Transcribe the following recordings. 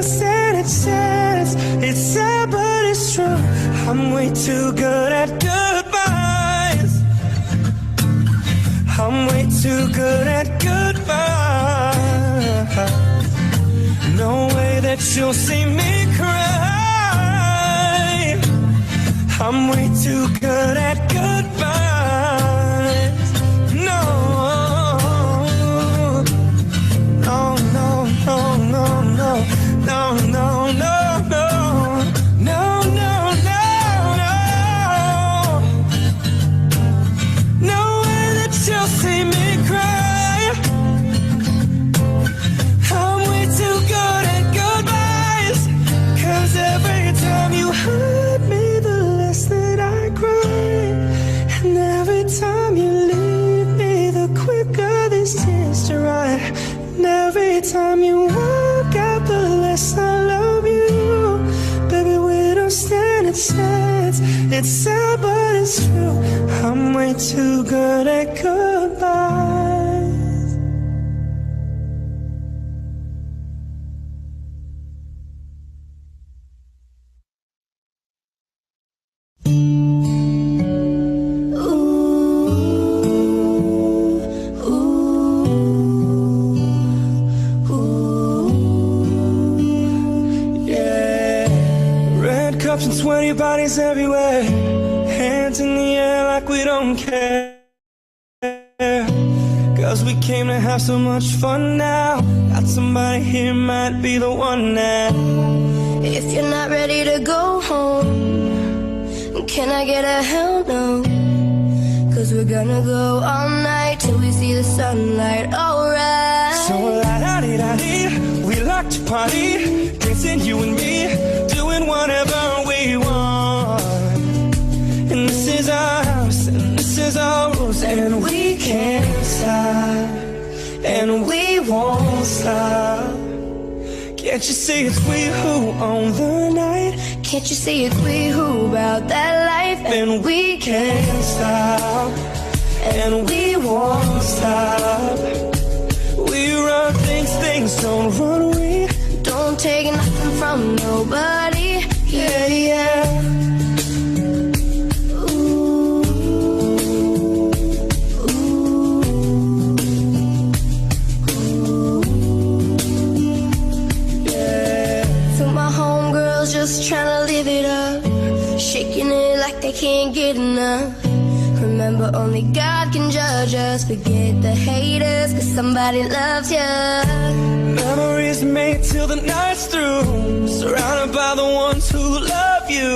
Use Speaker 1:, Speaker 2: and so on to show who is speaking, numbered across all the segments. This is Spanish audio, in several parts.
Speaker 1: stand a chance. It's sad but it's true. I'm way too good at goodbyes. I'm way too good at goodbyes. No way that you'll see me cry. I'm way too good at goodbyes. No, no, no, no, no, no. No, no, no, no, no, no, no, no. No way that you'll see me cry. I'm way too good at goodbyes. 'Cause every time you hurt me, the less that I cry. And every time you leave me, the quicker these tears dry. And every time you walk out, the less I love you. Baby, we don't stand a chance. It's sad but it's true. I'm way too good at goodbyes. And 20 bodies everywhere, hands in the air like we don't care. 'Cause we came to have so much fun now. Got somebody here, might be the one now.
Speaker 2: If you're not ready to go home, can I get a hell no? 'Cause we're gonna go all night till we see the sunlight, alright.
Speaker 1: So la-da-dee-da-dee, we like to party, dancing you and me, doing whatever we want. And this is our house, and this is our rules, and we can't stop, and we won't stop. Can't you see it's we who own the night?
Speaker 2: Can't you see it's we who about that life?
Speaker 1: And we can't stop, and we won't stop. We run things, things don't run. We
Speaker 2: don't take nothing from nobody.
Speaker 1: Yeah, yeah.
Speaker 2: Just trying to live it up, shaking it like they can't get enough. Remember, only God can judge us. Forget the haters, 'cause somebody loves you.
Speaker 1: Memories made till the night's through, surrounded by the ones who love you.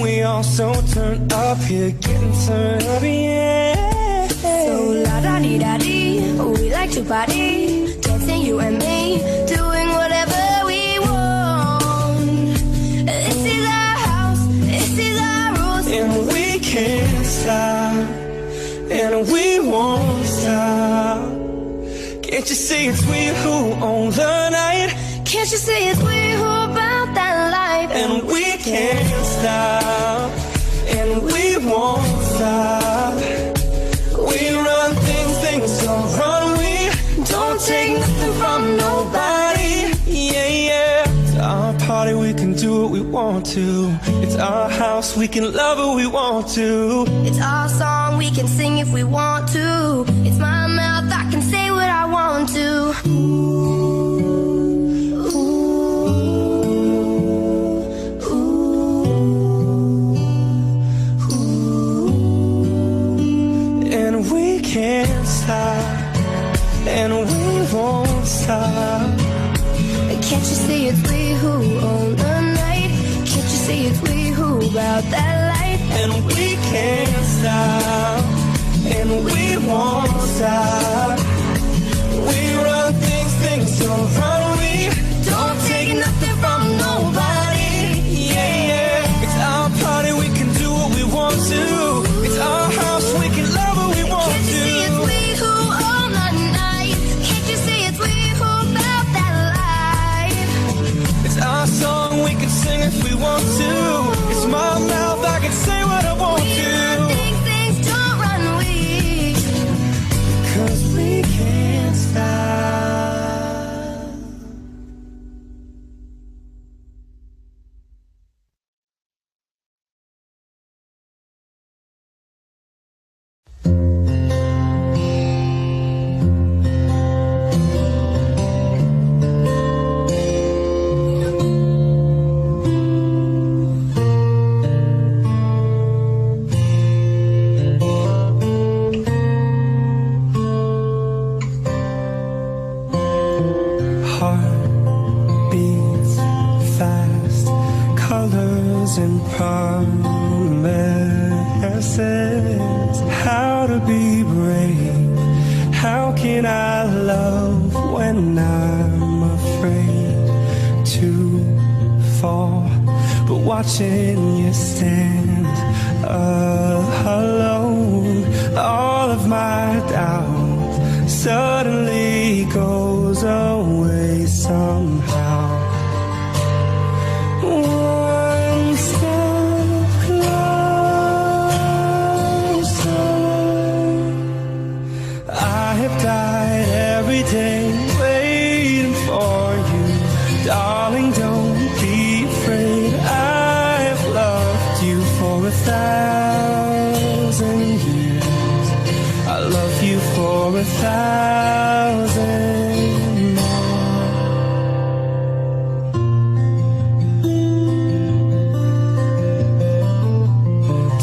Speaker 1: We all so turned up here, getting turned up, yeah.
Speaker 2: So la-da-dee-da-dee, we like to party, dancing you and me, doing whatever we want. This is our house, this is our rules,
Speaker 1: and we can't stop, and we won't stop. Can't you see it's we who own the night?
Speaker 2: Can't you see it's we who about that life?
Speaker 1: And we can't stop, and we won't stop. We run things, things don't run. We don't take nothing from nobody. Yeah, yeah. It's our party, we can do what we want to. It's our house, we can love who we want to.
Speaker 2: It's our song, we can sing if we want to. It's my mouth, I can say what I want to.
Speaker 1: Can't stop, and we won't stop.
Speaker 2: Can't you see it's we who own the night? Can't you see it's we who about that life?
Speaker 1: And we can't stop, and we won't stop. We run things, things don't run. We don't take nothing from nobody. Yeah, yeah. It's our party, we can do what we want to. It's our house, we can love what we want to. Our song, we can sing if we want to. It's my mouth, I can say what I want to.
Speaker 2: Things don't run weak,
Speaker 1: 'cause we can't stop. vows and promises, how to be brave, how can I love when I'm afraid to fall, but watching you stand alone, all of my doubt suddenly goes away somehow. One step closer. I have died every day waiting for you. Darling, don't be afraid. I have loved you for 1,000 years. I love you for 1,000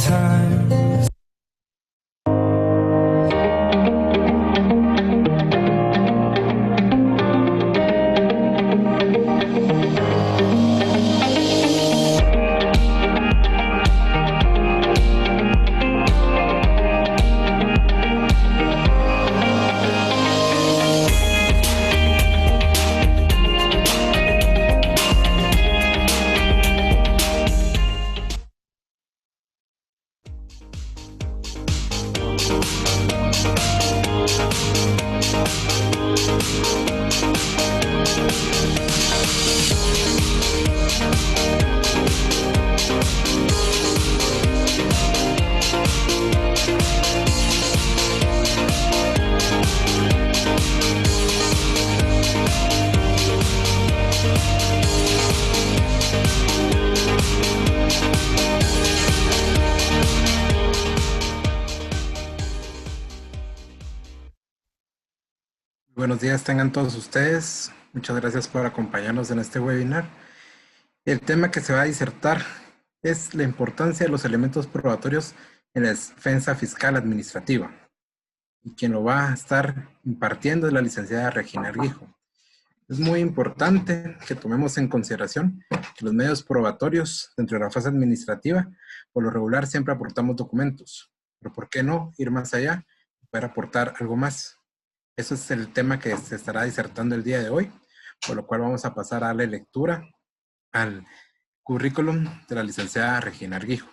Speaker 1: times.
Speaker 3: Buenos días tengan todos ustedes. Muchas gracias por acompañarnos en este webinar. El tema que se va a disertar es la importancia de los elementos probatorios en la defensa fiscal administrativa. Y quien lo va a estar impartiendo es la licenciada Regina Argüijo. Es muy importante que tomemos en consideración que los medios probatorios dentro de la fase administrativa, por lo regular siempre aportamos documentos. Pero ¿por qué no ir más allá y poder aportar algo más? Eso es el tema que se estará disertando el día de hoy, por lo cual vamos a pasar a la lectura al currículum de la licenciada Regina Argüijo.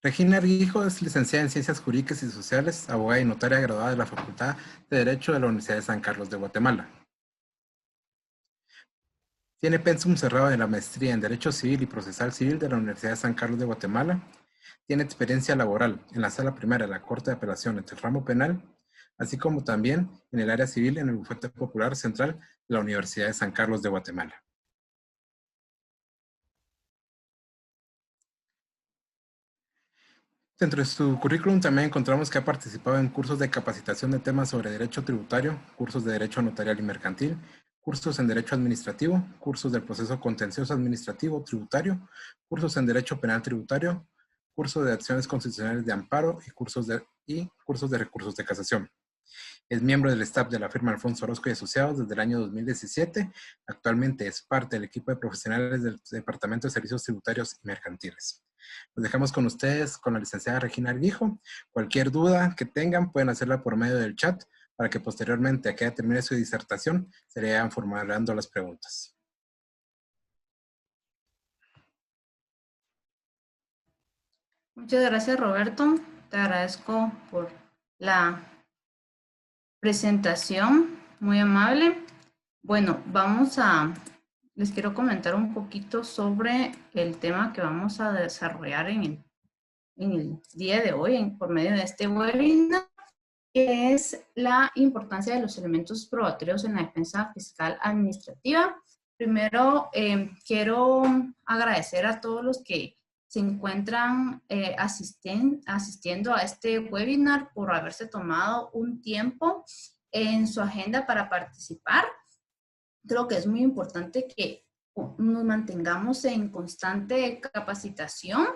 Speaker 3: Regina Argüijo es licenciada en Ciencias Jurídicas y Sociales, abogada y notaria graduada de la Facultad de Derecho de la Universidad de San Carlos de Guatemala. Tiene pensum cerrado de la maestría en Derecho Civil y Procesal Civil de la Universidad de San Carlos de Guatemala. Tiene experiencia laboral en la Sala Primera de la Corte de Apelaciones del ramo penal, así como también en el área civil en el Bufete Popular Central de la Universidad de San Carlos de Guatemala. Dentro de su currículum también encontramos que ha participado en cursos de capacitación de temas sobre derecho tributario, cursos de derecho notarial y mercantil, cursos en derecho administrativo, cursos del proceso contencioso administrativo tributario, cursos en derecho penal tributario, cursos de acciones constitucionales de amparo y cursos de recursos de casación. Es miembro del staff de la firma Alfonso Orozco y Asociados desde el año 2017. Actualmente es parte del equipo de profesionales del Departamento de Servicios Tributarios y Mercantiles. Los dejamos con ustedes, con la licenciada Regina Argüijo. Cualquier duda que tengan pueden hacerla por medio del chat para que posteriormente a que termine su disertación se le vayan formulando las preguntas.
Speaker 4: Muchas gracias, Roberto. Te agradezco por la presentación, muy amable. Bueno, les quiero comentar un poquito sobre el tema que vamos a desarrollar en el día de hoy, por medio de este webinar, que es la importancia de los elementos probatorios en la defensa fiscal administrativa. Primero, quiero agradecer a todos los que se encuentran asistiendo a este webinar por haberse tomado un tiempo en su agenda para participar. Creo que es muy importante que nos mantengamos en constante capacitación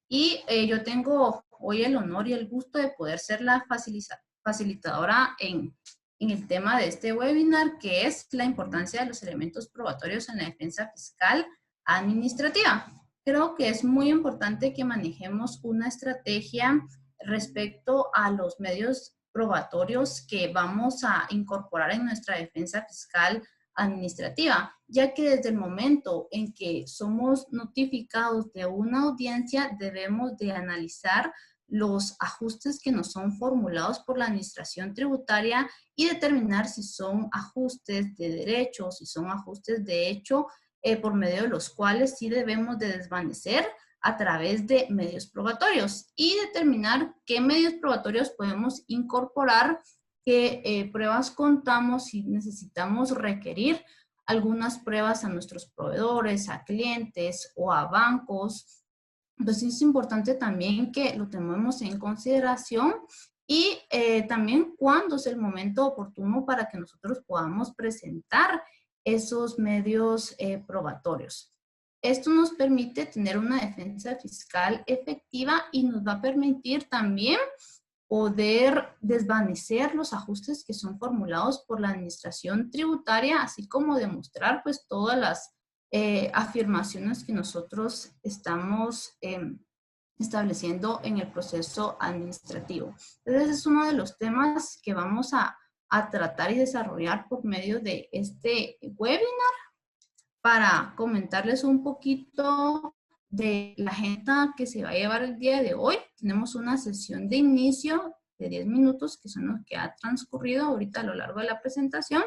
Speaker 4: y yo tengo hoy el honor y el gusto de poder ser la facilitadora en el tema de este webinar, que es la importancia de los elementos probatorios en la defensa fiscal administrativa. Creo que es muy importante que manejemos una estrategia respecto a los medios probatorios que vamos a incorporar en nuestra defensa fiscal administrativa, ya que desde el momento en que somos notificados de una audiencia, debemos de analizar los ajustes que nos son formulados por la administración tributaria y determinar si son ajustes de derecho, si son ajustes de hecho, por medio de los cuales sí debemos de desvanecer a través de medios probatorios y determinar qué medios probatorios podemos incorporar, qué pruebas contamos, si necesitamos requerir algunas pruebas a nuestros proveedores, a clientes o a bancos. Entonces es importante también que lo tomemos en consideración y también cuándo es el momento oportuno para que nosotros podamos presentar esos medios probatorios. Esto nos permite tener una defensa fiscal efectiva y nos va a permitir también poder desvanecer los ajustes que son formulados por la administración tributaria, así como demostrar pues todas las afirmaciones que nosotros estamos estableciendo en el proceso administrativo. Entonces es uno de los temas que vamos a tratar y desarrollar por medio de este webinar. Para comentarles un poquito de la agenda que se va a llevar el día de hoy, tenemos una sesión de inicio de 10 minutos, que son los que ha transcurrido ahorita a lo largo de la presentación,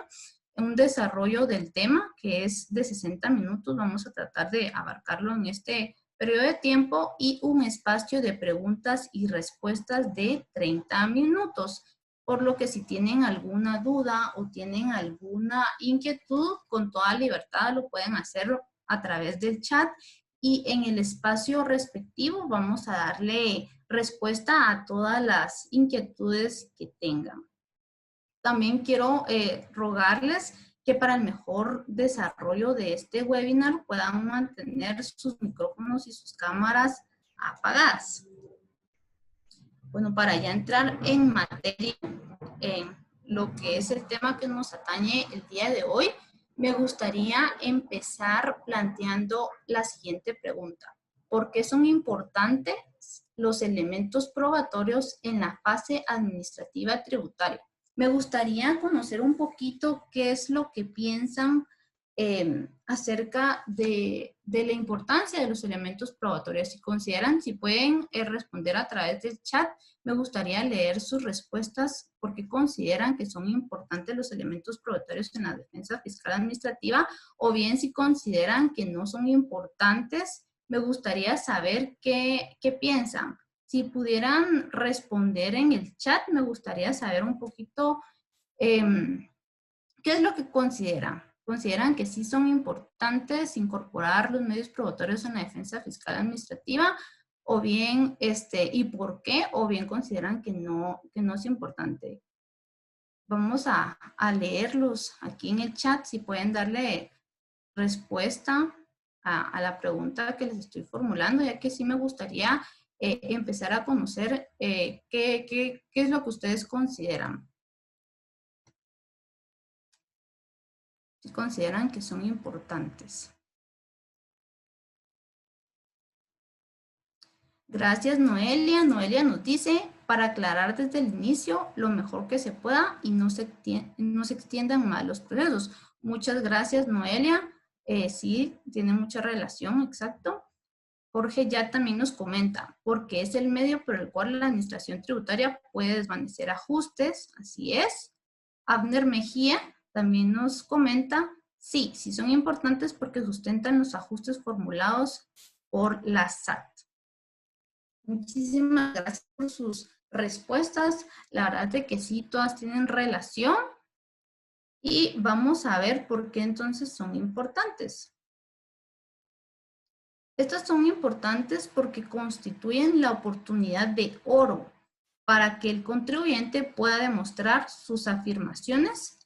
Speaker 4: un desarrollo del tema que es de 60 minutos, vamos a tratar de abarcarlo en este periodo de tiempo, y un espacio de preguntas y respuestas de 30 minutos. Por lo que si tienen alguna duda o tienen alguna inquietud, con toda libertad lo pueden hacer a través del chat y en el espacio respectivo vamos a darle respuesta a todas las inquietudes que tengan. También quiero rogarles que para el mejor desarrollo de este webinar puedan mantener sus micrófonos y sus cámaras apagadas. Bueno, para ya entrar en materia, en lo que es el tema que nos atañe el día de hoy, me gustaría empezar planteando la siguiente pregunta. ¿Por qué son importantes los elementos probatorios en la fase administrativa tributaria? Me gustaría conocer un poquito qué es lo que piensan acerca de la importancia de los elementos probatorios. Si consideran, si pueden responder a través del chat, me gustaría leer sus respuestas porque consideran que son importantes los elementos probatorios en la defensa fiscal administrativa, o bien si consideran que no son importantes, me gustaría saber qué piensan. Si pudieran responder en el chat, me gustaría saber un poquito qué es lo que consideran. ¿Consideran que sí son importantes incorporar los medios probatorios en la defensa fiscal administrativa? O bien, ¿y por qué? O bien consideran que no es importante. Vamos a leerlos aquí en el chat, si pueden darle respuesta a la pregunta que les estoy formulando, ya que sí me gustaría empezar a conocer qué es lo que ustedes consideran. Si consideran que son importantes. Gracias, Noelia. Noelia nos dice, para aclarar desde el inicio lo mejor que se pueda y no se extiendan mal los procesos. Muchas gracias, Noelia. Sí, tiene mucha relación, exacto. Jorge ya también nos comenta, porque es el medio por el cual la administración tributaria puede desvanecer ajustes, así es. Abner Mejía también nos comenta, sí son importantes porque sustentan los ajustes formulados por la SAT. Muchísimas gracias por sus respuestas. La verdad es que sí, todas tienen relación. Y vamos a ver por qué entonces son importantes. Estas son importantes porque constituyen la oportunidad de oro para que el contribuyente pueda demostrar sus afirmaciones.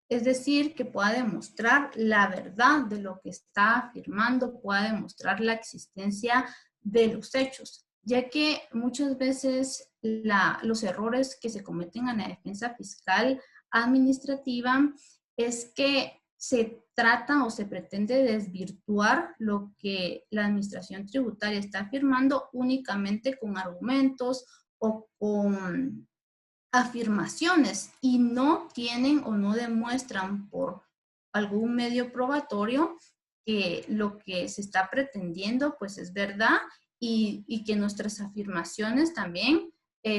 Speaker 4: Es decir, que pueda demostrar la verdad de lo que está afirmando, pueda demostrar la existencia de los hechos, ya que muchas veces los errores que se cometen en la defensa fiscal administrativa es que se trata o se pretende desvirtuar lo que la administración tributaria está afirmando únicamente con argumentos o con afirmaciones y no tienen o no demuestran por algún medio probatorio que lo que se está pretendiendo pues es verdad y que nuestras afirmaciones también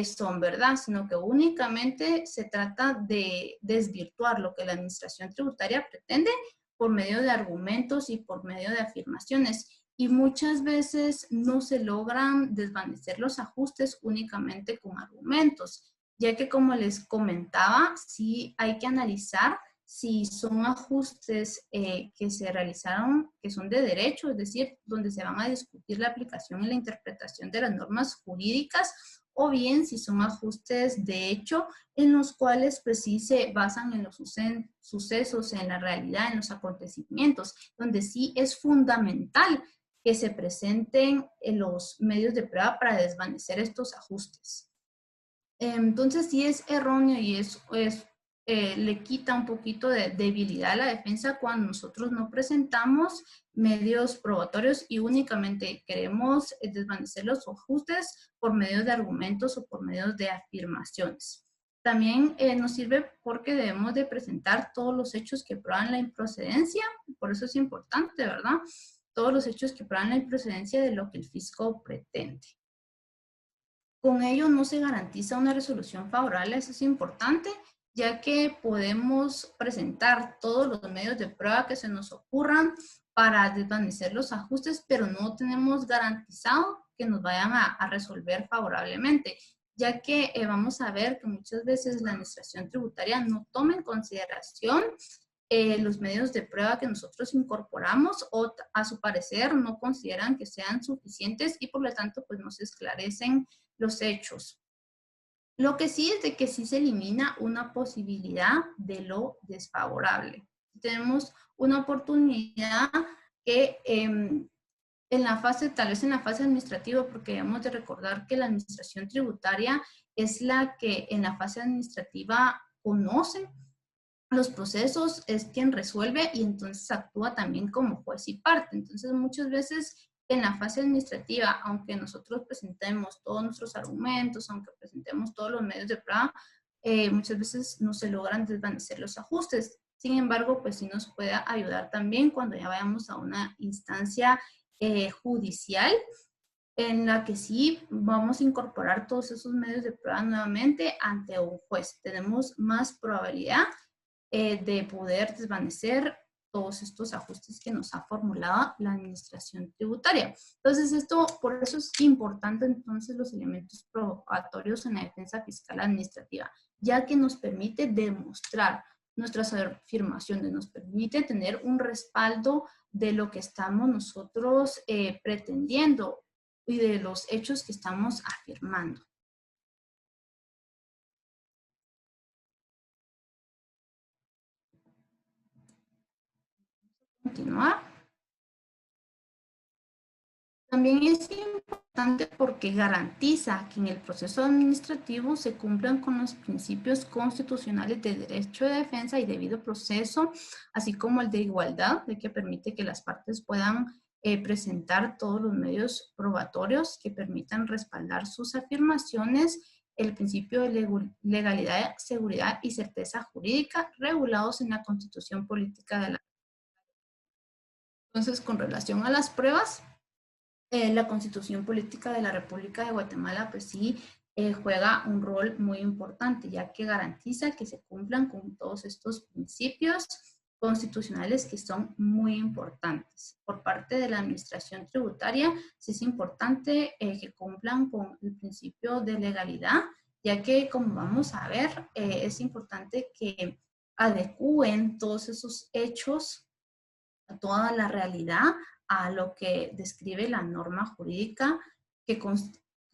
Speaker 4: son verdad, sino que únicamente se trata de desvirtuar lo que la administración tributaria pretende por medio de argumentos y por medio de afirmaciones. Y muchas veces no se logran desvanecer los ajustes únicamente con argumentos, ya que como les comentaba, sí hay que analizar si son ajustes que se realizaron, que son de derecho, es decir, donde se van a discutir la aplicación y la interpretación de las normas jurídicas, o bien si son ajustes de hecho en los cuales pues sí se basan en los sucesos, en la realidad, en los acontecimientos, donde sí es fundamental que se presenten los medios de prueba para desvanecer estos ajustes. Entonces sí es erróneo y le quita un poquito de debilidad a la defensa cuando nosotros no presentamos medios probatorios y únicamente queremos desvanecer los ajustes por medio de argumentos o por medio de afirmaciones. También nos sirve porque debemos de presentar todos los hechos que prueban la improcedencia, por eso es importante, ¿verdad? Todos los hechos que prueban la improcedencia de lo que el fisco pretende. Con ello no se garantiza una resolución favorable, eso es importante, ya que podemos presentar todos los medios de prueba que se nos ocurran para desvanecer los ajustes, pero no tenemos garantizado que nos vayan a resolver favorablemente, ya que vamos a ver que muchas veces la administración tributaria no toma en consideración los medios de prueba que nosotros incorporamos o a su parecer no consideran que sean suficientes y por lo tanto pues no se esclarecen los hechos. Lo que sí es de que sí se elimina una posibilidad de lo desfavorable. Tenemos una oportunidad que en la fase, tal vez en la fase administrativa, porque debemos de recordar que la administración tributaria es la que en la fase administrativa conoce los procesos, es quien resuelve y entonces actúa también como juez y parte. Entonces muchas veces en la fase administrativa, aunque nosotros presentemos todos nuestros argumentos, aunque presentemos todos los medios de prueba, muchas veces no se logran desvanecer los ajustes. Sin embargo, pues sí nos puede ayudar también cuando ya vayamos a una instancia judicial en la que sí vamos a incorporar todos esos medios de prueba nuevamente ante un juez. Tenemos más probabilidad de poder desvanecer todos estos ajustes que nos ha formulado la administración tributaria. Entonces, por eso es importante entonces los elementos probatorios en la defensa fiscal administrativa, ya que nos permite demostrar nuestras afirmaciones, nos permite tener un respaldo de lo que estamos nosotros pretendiendo y de los hechos que estamos afirmando. Continuar. También es importante porque garantiza que en el proceso administrativo se cumplan con los principios constitucionales de derecho de defensa y debido proceso, así como el de igualdad, de que permite que las partes puedan presentar todos los medios probatorios que permitan respaldar sus afirmaciones, el principio de legalidad, seguridad y certeza jurídica regulados en la Constitución Política de la. Entonces, con relación a las pruebas, la Constitución Política de la República de Guatemala, pues sí, juega un rol muy importante, ya que garantiza que se cumplan con todos estos principios constitucionales que son muy importantes. Por parte de la administración tributaria, sí es importante que cumplan con el principio de legalidad, ya que, como vamos a ver, es importante que adecúen todos esos hechos a toda la realidad, a lo que describe la norma jurídica que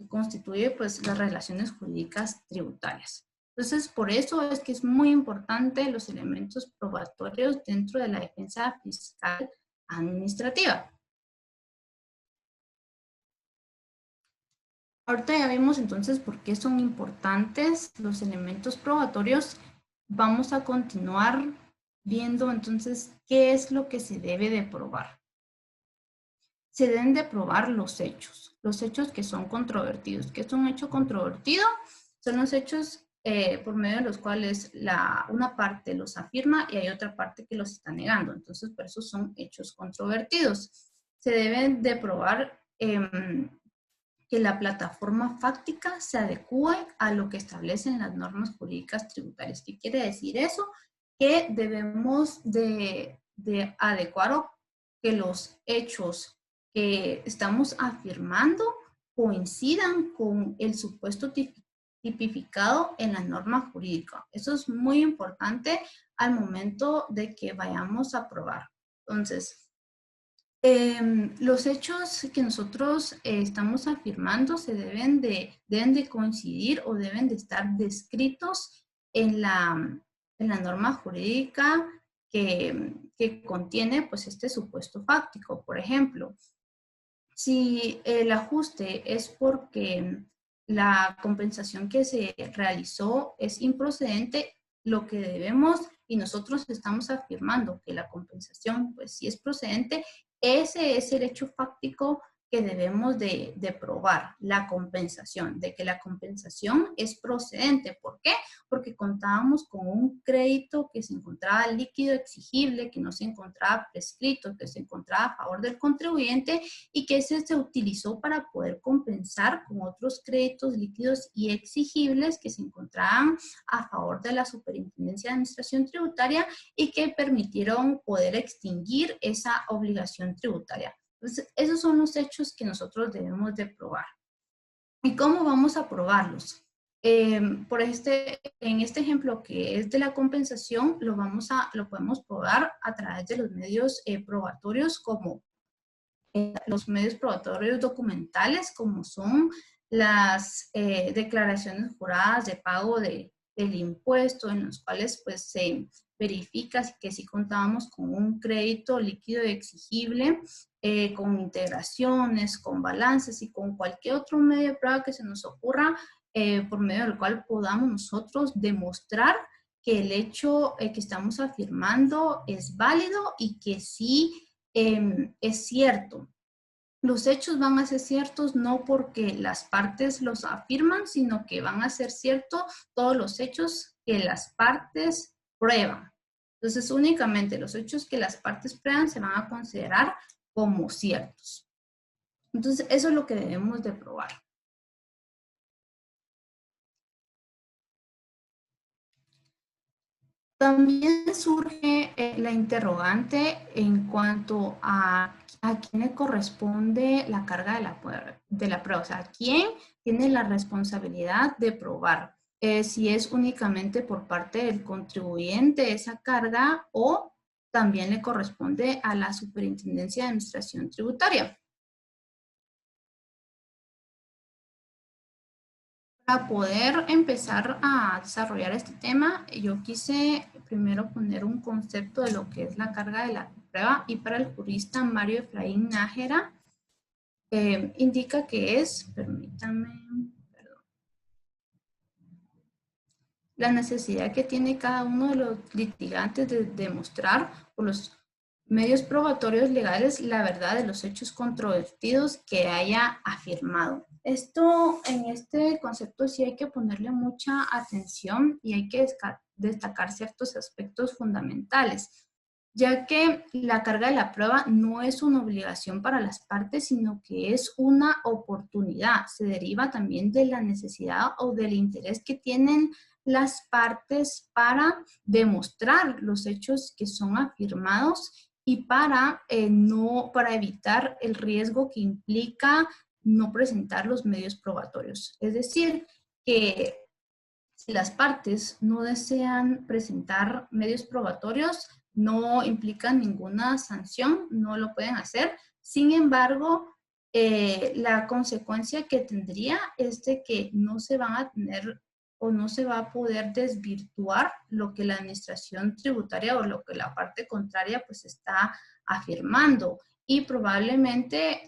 Speaker 4: constituye pues las relaciones jurídicas tributarias. Entonces, por eso es que es muy importante los elementos probatorios dentro de la defensa fiscal administrativa. Ahorita ya vimos entonces por qué son importantes los elementos probatorios. Vamos a continuar viendo entonces qué es lo que se debe de probar. Se deben de probar los hechos que son controvertidos. ¿Qué es un hecho controvertido? Son los hechos por medio de los cuales una parte los afirma y hay otra parte que los está negando. Entonces, por eso son hechos controvertidos. Se deben de probar que la plataforma fáctica se adecue a lo que establecen las normas jurídicas tributarias. ¿Qué quiere decir eso? Que debemos de adecuar o que los hechos que estamos afirmando coincidan con el supuesto tipificado en la norma jurídica. Eso es muy importante al momento de que vayamos a probar. Entonces, los hechos que nosotros estamos afirmando se deben de coincidir o deben de estar descritos en la norma jurídica que contiene pues este supuesto fáctico. Por ejemplo, si el ajuste es porque la compensación que se realizó es improcedente, lo que debemos, y nosotros estamos afirmando que la compensación, pues sí es procedente, ese es el hecho fáctico que debemos de probar, la compensación, de que la compensación es procedente. ¿Por qué? Porque contábamos con un crédito que se encontraba líquido exigible, que no se encontraba prescrito, que se encontraba a favor del contribuyente y que ese se utilizó para poder compensar con otros créditos líquidos y exigibles que se encontraban a favor de la Superintendencia de Administración Tributaria y que permitieron poder extinguir esa obligación tributaria. Entonces, esos son los hechos que nosotros debemos de probar. ¿Y cómo vamos a probarlos? En este ejemplo que es de la compensación, lo podemos probar a través de los medios probatorios como los medios probatorios documentales, como son las declaraciones juradas de pago del impuesto, en los cuales pues se verifica que sí contábamos con un crédito líquido y exigible, con integraciones, con balances y con cualquier otro medio de prueba que se nos ocurra, por medio del cual podamos nosotros demostrar que el hecho que estamos afirmando es válido y que sí es cierto. Los hechos van a ser ciertos no porque las partes los afirman, sino que van a ser ciertos todos los hechos que las partes prueban. Entonces, únicamente los hechos que las partes prueban se van a considerar como ciertos. Entonces, eso es lo que debemos de probar. También surge la interrogante en cuanto a quién le corresponde la carga de la prueba. O sea, ¿quién tiene la responsabilidad de probar? Si es únicamente por parte del contribuyente esa carga o también le corresponde a la Superintendencia de Administración Tributaria. Para poder empezar a desarrollar este tema, yo quise primero poner un concepto de lo que es la carga de la prueba y para el jurista Mario Efraín Nájera indica que es, permítanme, la necesidad que tiene cada uno de los litigantes de demostrar por los medios probatorios legales la verdad de los hechos controvertidos que haya afirmado. Esto, en este concepto sí hay que ponerle mucha atención y hay que destacar ciertos aspectos fundamentales, ya que la carga de la prueba no es una obligación para las partes, sino que es una oportunidad. Se deriva también de la necesidad o del interés que tienen las partes para demostrar los hechos que son afirmados y para evitar el riesgo que implica no presentar los medios probatorios. Es decir, que si las partes no desean presentar medios probatorios, no implican ninguna sanción, no lo pueden hacer. Sin embargo, la consecuencia que tendría es de que no se van a tener o no se va a poder desvirtuar lo que la administración tributaria o lo que la parte contraria pues está afirmando. Y probablemente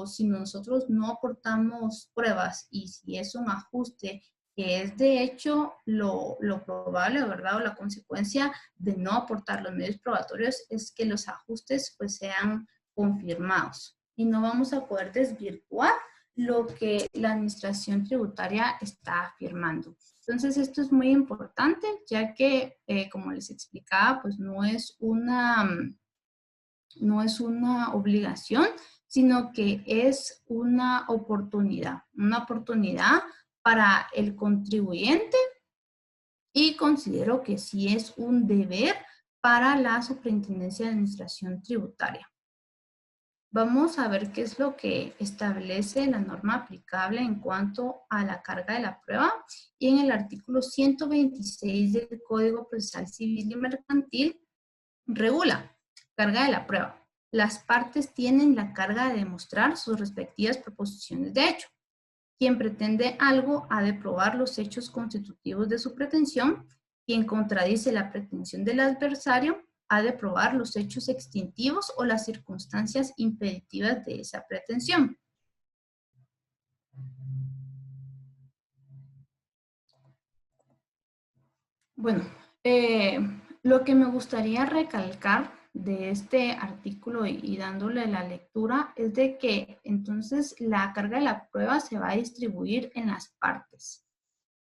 Speaker 4: si nosotros no aportamos pruebas y si es un ajuste que es de hecho lo probable, ¿verdad? O la consecuencia de no aportar los medios probatorios es que los ajustes pues sean confirmados y no vamos a poder desvirtuar lo que la administración tributaria está afirmando. Entonces, esto es muy importante, ya que, como les explicaba, pues no es una obligación, sino que es una oportunidad para el contribuyente y considero que sí es un deber para la Superintendencia de Administración Tributaria. Vamos a ver qué es lo que establece la norma aplicable en cuanto a la carga de la prueba. Y en el artículo 126 del Código Procesal Civil y Mercantil regula carga de la prueba. Las partes tienen la carga de demostrar sus respectivas proposiciones de hecho. Quien pretende algo ha de probar los hechos constitutivos de su pretensión. Quien contradice la pretensión del adversario ha de probar los hechos extintivos o las circunstancias impeditivas de esa pretensión. Bueno, lo que me gustaría recalcar de este artículo y dándole la lectura es de que entonces la carga de la prueba se va a distribuir en las partes.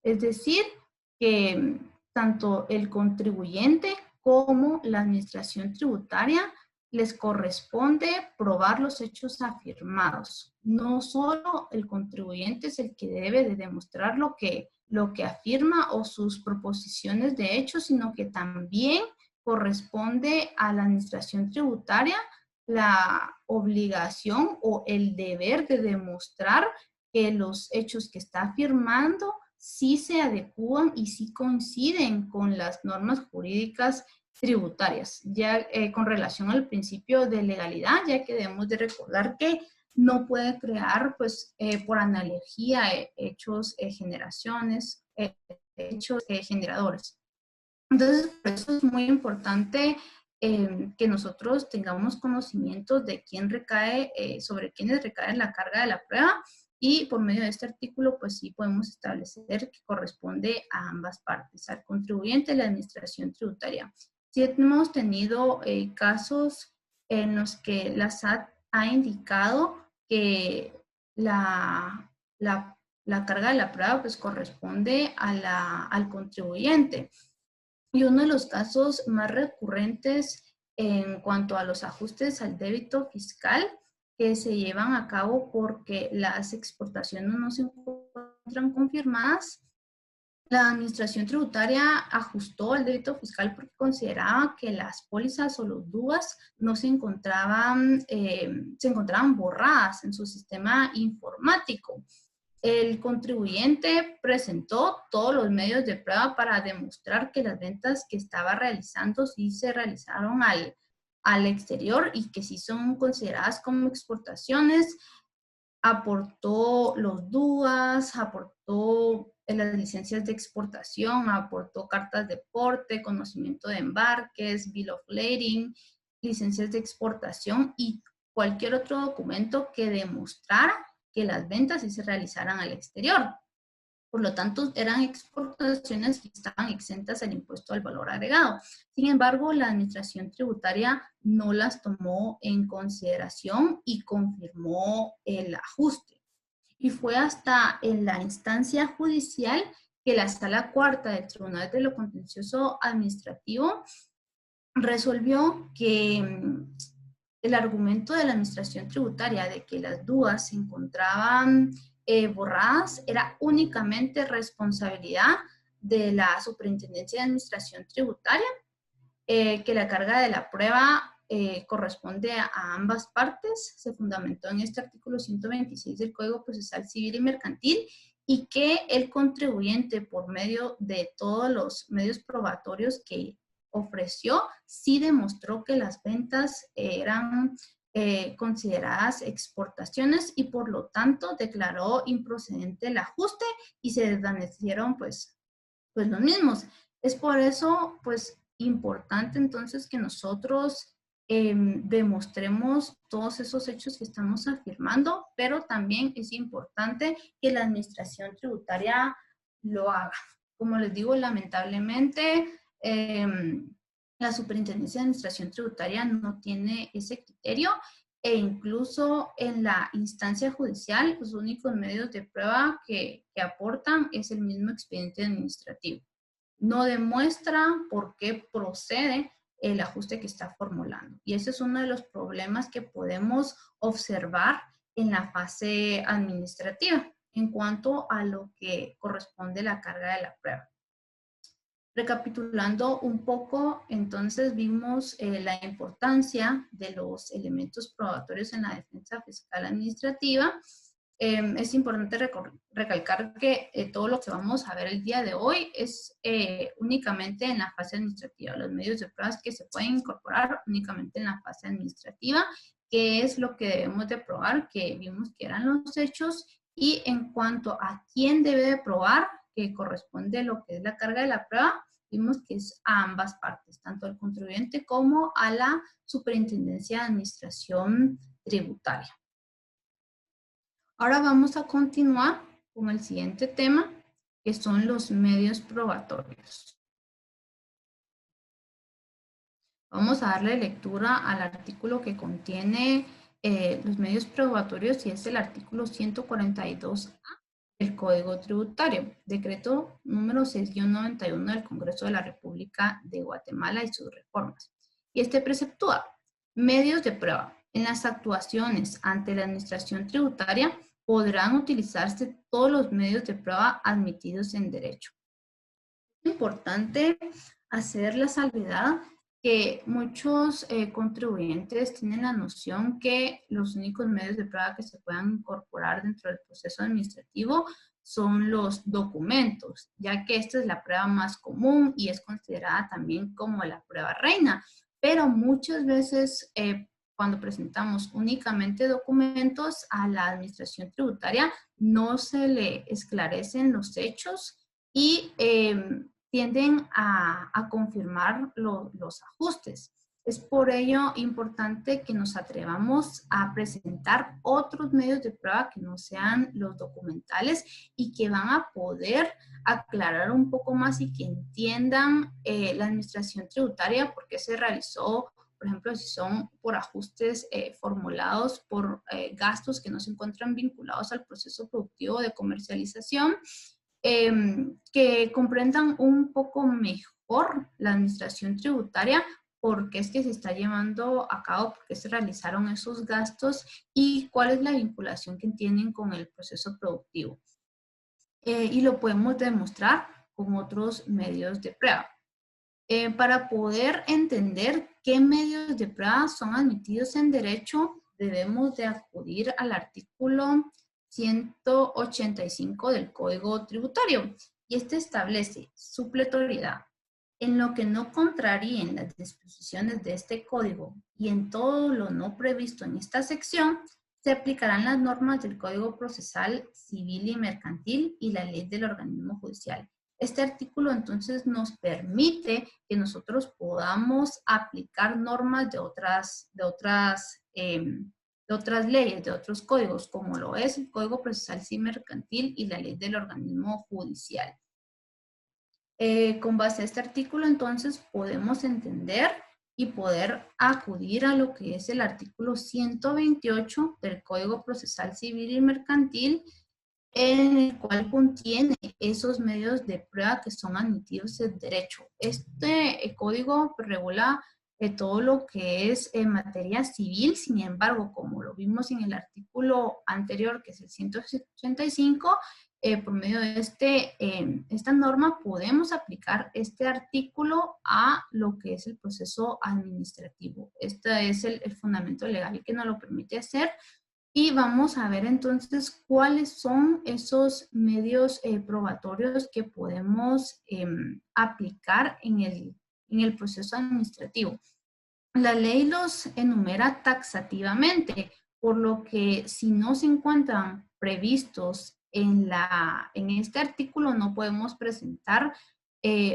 Speaker 4: Es decir, que tanto el contribuyente como la administración tributaria les corresponde probar los hechos afirmados. No solo el contribuyente es el que debe de demostrar lo que afirma o sus proposiciones de hecho, sino que también corresponde a la administración tributaria la obligación o el deber de demostrar que los hechos que está afirmando sí se adecúan y sí coinciden con las normas jurídicas tributarias, ya con relación al principio de legalidad, ya que debemos de recordar que no puede crear, pues, por analogía, hechos generadores. Entonces, por eso es muy importante que nosotros tengamos conocimiento de quién recae, sobre quiénes recae la carga de la prueba, y por medio de este artículo, pues sí podemos establecer que corresponde a ambas partes, al contribuyente y a la administración tributaria. Sí hemos tenido casos en los que la SAT ha indicado que la carga de la prueba pues corresponde al contribuyente. Y uno de los casos más recurrentes en cuanto a los ajustes al débito fiscal que se llevan a cabo porque las exportaciones no se encuentran confirmadas, la administración tributaria ajustó el débito fiscal porque consideraba que las pólizas o los DUAs no se encontraban borradas en su sistema informático. El contribuyente presentó todos los medios de prueba para demostrar que las ventas que estaba realizando sí se realizaron al exterior y que sí son consideradas como exportaciones. Aportó los DUAs, aportó las licencias de exportación, aportó cartas de porte, conocimiento de embarques, bill of lading, licencias de exportación y cualquier otro documento que demostrara que las ventas sí se realizaran al exterior. Por lo tanto, eran exportaciones que estaban exentas del impuesto al valor agregado. Sin embargo, la administración tributaria no las tomó en consideración y confirmó el ajuste. Y fue hasta en la instancia judicial que la Sala Cuarta del Tribunal de lo Contencioso Administrativo resolvió que el argumento de la administración tributaria de que las DUAs se encontraban borradas era únicamente responsabilidad de la Superintendencia de Administración Tributaria, que la carga de la prueba corresponde a ambas partes, se fundamentó en este artículo 126 del Código Procesal Civil y Mercantil, y que el contribuyente, por medio de todos los medios probatorios que ofreció, sí demostró que las ventas eran consideradas exportaciones y por lo tanto declaró improcedente el ajuste y se desvanecieron pues los mismos. Es por eso pues importante entonces que nosotros demostremos todos esos hechos que estamos afirmando, pero también es importante que la administración tributaria lo haga. Como les digo, lamentablemente, la Superintendencia de Administración Tributaria no tiene ese criterio, e incluso en la instancia judicial, los únicos medios de prueba que aportan es el mismo expediente administrativo. No demuestra por qué procede el ajuste que está formulando. Y ese es uno de los problemas que podemos observar en la fase administrativa en cuanto a lo que corresponde a la carga de la prueba. Recapitulando un poco, entonces vimos la importancia de los elementos probatorios en la defensa fiscal administrativa. Es importante recalcar que todo lo que vamos a ver el día de hoy es únicamente en la fase administrativa. Los medios de pruebas que se pueden incorporar únicamente en la fase administrativa, que es lo que debemos de probar, que vimos que eran los hechos, y en cuanto a quién debe de probar, que corresponde a lo que es la carga de la prueba, vimos que es a ambas partes, tanto al contribuyente como a la Superintendencia de Administración Tributaria. Ahora vamos a continuar con el siguiente tema, que son los medios probatorios. Vamos a darle lectura al artículo que contiene los medios probatorios, y es el artículo 142A del Código Tributario, decreto número 6-91 del Congreso de la República de Guatemala y sus reformas. Y este preceptúa medios de prueba. En las actuaciones ante la administración tributaria podrán utilizarse todos los medios de prueba admitidos en derecho. Es importante hacer la salvedad que muchos contribuyentes tienen la noción que los únicos medios de prueba que se puedan incorporar dentro del proceso administrativo son los documentos, ya que esta es la prueba más común y es considerada también como la prueba reina. Pero muchas veces cuando presentamos únicamente documentos a la administración tributaria, no se le esclarecen los hechos y tienden a confirmar los ajustes. Es por ello importante que nos atrevamos a presentar otros medios de prueba que no sean los documentales y que van a poder aclarar un poco más y que entiendan la administración tributaria por qué se realizó, por ejemplo, si son por ajustes formulados por gastos que no se encuentran vinculados al proceso productivo de comercialización, que comprendan un poco mejor la administración tributaria, por qué es que se está llevando a cabo, por qué se realizaron esos gastos y cuál es la vinculación que tienen con el proceso productivo. Y lo podemos demostrar con otros medios de prueba. Para poder entender qué medios de prueba son admitidos en derecho, debemos de acudir al artículo 185 del Código Tributario, y este establece supletoriedad. En lo que no contraríen las disposiciones de este código y en todo lo no previsto en esta sección, se aplicarán las normas del Código Procesal Civil y Mercantil y la ley del organismo judicial. Este artículo entonces nos permite que nosotros podamos aplicar normas de otras leyes, de otros códigos, como lo es el Código Procesal Civil Mercantil y la ley del organismo judicial. Con base a este artículo, entonces, podemos entender y poder acudir a lo que es el artículo 128 del Código Procesal Civil y Mercantil, en el cual contiene esos medios de prueba que son admitidos en derecho. Este código regula todo lo que es materia civil. Sin embargo, como lo vimos en el artículo anterior, que es el 185, por medio de esta norma podemos aplicar este artículo a lo que es el proceso administrativo. Este es el fundamento legal que nos lo permite hacer. Y vamos a ver entonces cuáles son esos medios probatorios que podemos aplicar en el proceso administrativo. La ley los enumera taxativamente, por lo que si no se encuentran previstos en este artículo, no podemos presentar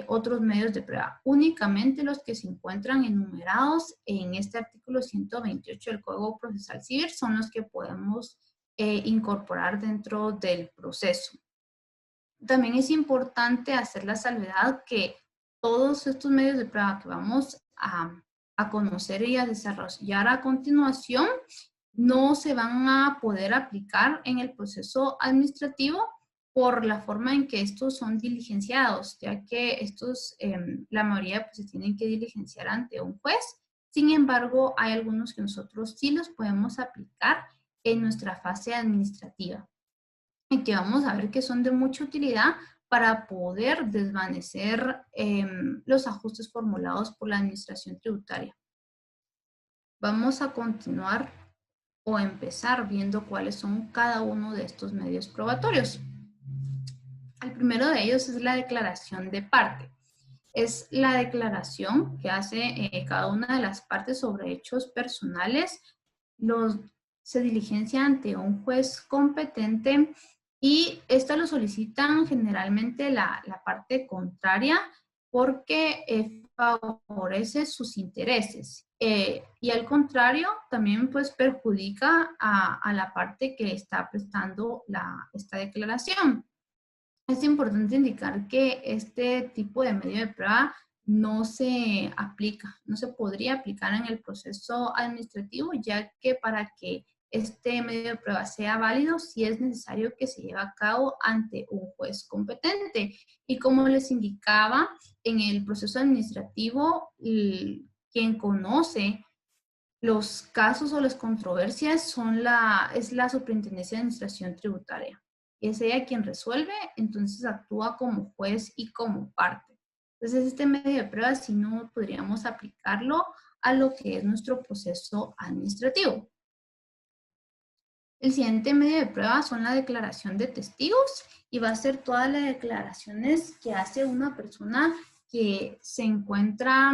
Speaker 4: otros medios de prueba. Únicamente los que se encuentran enumerados en este artículo 128 del Código Procesal Civil son los que podemos incorporar dentro del proceso. también es importante hacer la salvedad que todos estos medios de prueba que vamos a conocer y a desarrollar a continuación no se van a poder aplicar en el proceso administrativo por la forma en que estos son diligenciados, ya que estos, la mayoría pues, se tienen que diligenciar ante un juez. Sin embargo, hay algunos que nosotros sí los podemos aplicar en nuestra fase administrativa y que vamos a ver que son de mucha utilidad para poder desvanecer los ajustes formulados por la administración tributaria. Vamos a continuar o empezar viendo cuáles son cada uno de estos medios probatorios. El primero de ellos es la declaración de parte. Es la declaración que hace cada una de las partes sobre hechos personales. Se diligencia ante un juez competente y esta lo solicitan generalmente la parte contraria porque favorece sus intereses. Y al contrario, también pues perjudica a la parte que está prestando esta declaración. Es importante indicar que este tipo de medio de prueba no se aplica, no se podría aplicar en el proceso administrativo, ya que para que este medio de prueba sea válido, sí es necesario que se lleve a cabo ante un juez competente. Y como les indicaba, en el proceso administrativo, quien conoce los casos o las controversias es la Superintendencia de Administración Tributaria. Es ella quien resuelve, entonces actúa como juez y como parte. Entonces, este medio de prueba sí no podríamos aplicarlo a lo que es nuestro proceso administrativo. El siguiente medio de prueba son la declaración de testigos y va a ser todas las declaraciones que hace una persona que se encuentra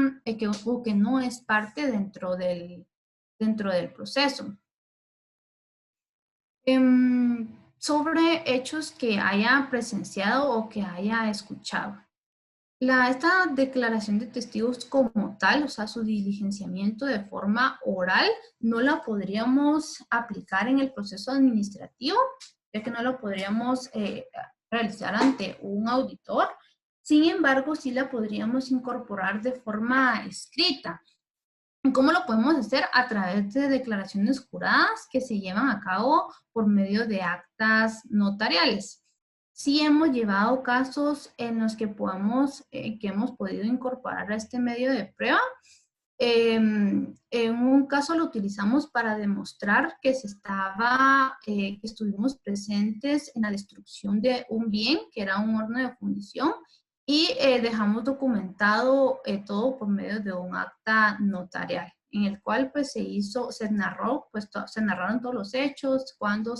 Speaker 4: o que no es parte dentro del proceso. Sobre hechos que haya presenciado o que haya escuchado. Esta declaración de testigos como tal, o sea, su diligenciamiento de forma oral, no la podríamos aplicar en el proceso administrativo, ya que no lo podríamos realizar ante un auditor. Sin embargo, sí la podríamos incorporar de forma escrita. ¿Cómo lo podemos hacer? A través de declaraciones juradas que se llevan a cabo por medio de actas notariales. Sí hemos llevado casos en los que hemos podido incorporar a este medio de prueba. En un caso lo utilizamos para demostrar que que estuvimos presentes en la destrucción de un bien, que era un horno de fundición, y dejamos documentado todo por medio de un acta notarial, en el cual pues se narraron todos los hechos, cuándo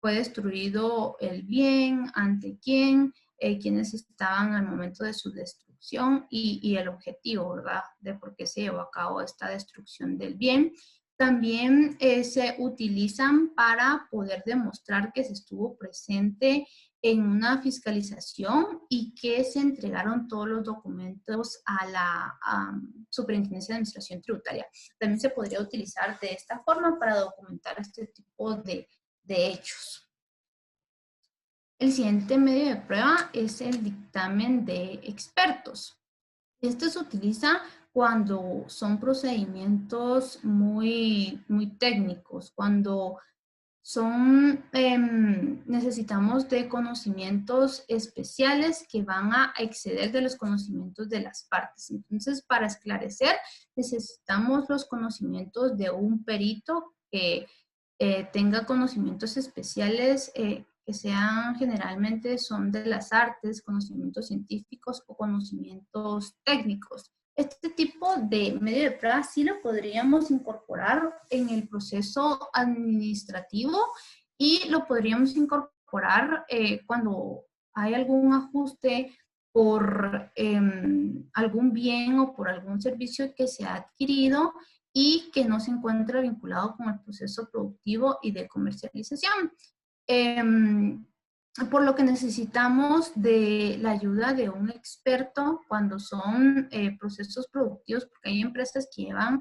Speaker 4: fue destruido el bien, ante quién, quiénes estaban al momento de su destrucción y el objetivo, ¿verdad?, de por qué se llevó a cabo esta destrucción del bien. También se utilizan para poder demostrar que se estuvo presente en una fiscalización y que se entregaron todos los documentos a la Superintendencia de Administración Tributaria. También se podría utilizar de esta forma para documentar este tipo de hechos. El siguiente medio de prueba es el dictamen de expertos. Este se utiliza cuando son procedimientos muy técnicos, cuando necesitamos de conocimientos especiales que van a exceder de los conocimientos de las partes. Entonces, para esclarecer, necesitamos los conocimientos de un perito que tenga conocimientos especiales que generalmente son de las artes, conocimientos científicos o conocimientos técnicos. Este tipo de medio de prueba sí lo podríamos incorporar en el proceso administrativo y lo podríamos incorporar cuando hay algún ajuste por algún bien o por algún servicio que se ha adquirido y que no se encuentra vinculado con el proceso productivo y de comercialización. Por lo que necesitamos de la ayuda de un experto cuando son procesos productivos, porque hay empresas que llevan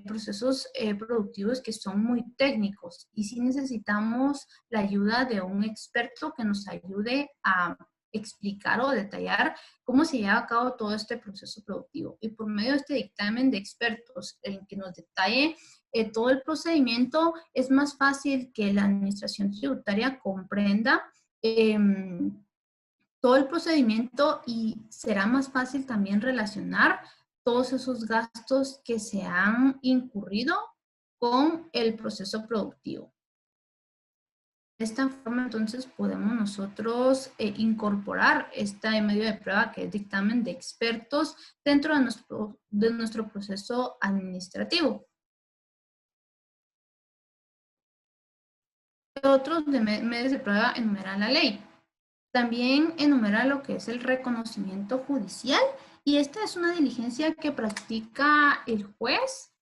Speaker 4: procesos productivos que son muy técnicos y sí necesitamos la ayuda de un experto que nos ayude a explicar o detallar cómo se lleva a cabo todo este proceso productivo. Y por medio de este dictamen de expertos en que nos detalle todo el procedimiento, es más fácil que la administración tributaria comprenda todo el procedimiento y será más fácil también relacionar todos esos gastos que se han incurrido con el proceso productivo. De esta forma, entonces, podemos nosotros incorporar este medio de prueba que es dictamen de expertos dentro de nuestro proceso administrativo. Otros medios de prueba enumeran la ley. También enumera lo que es el reconocimiento judicial y esta es una diligencia que practica el juez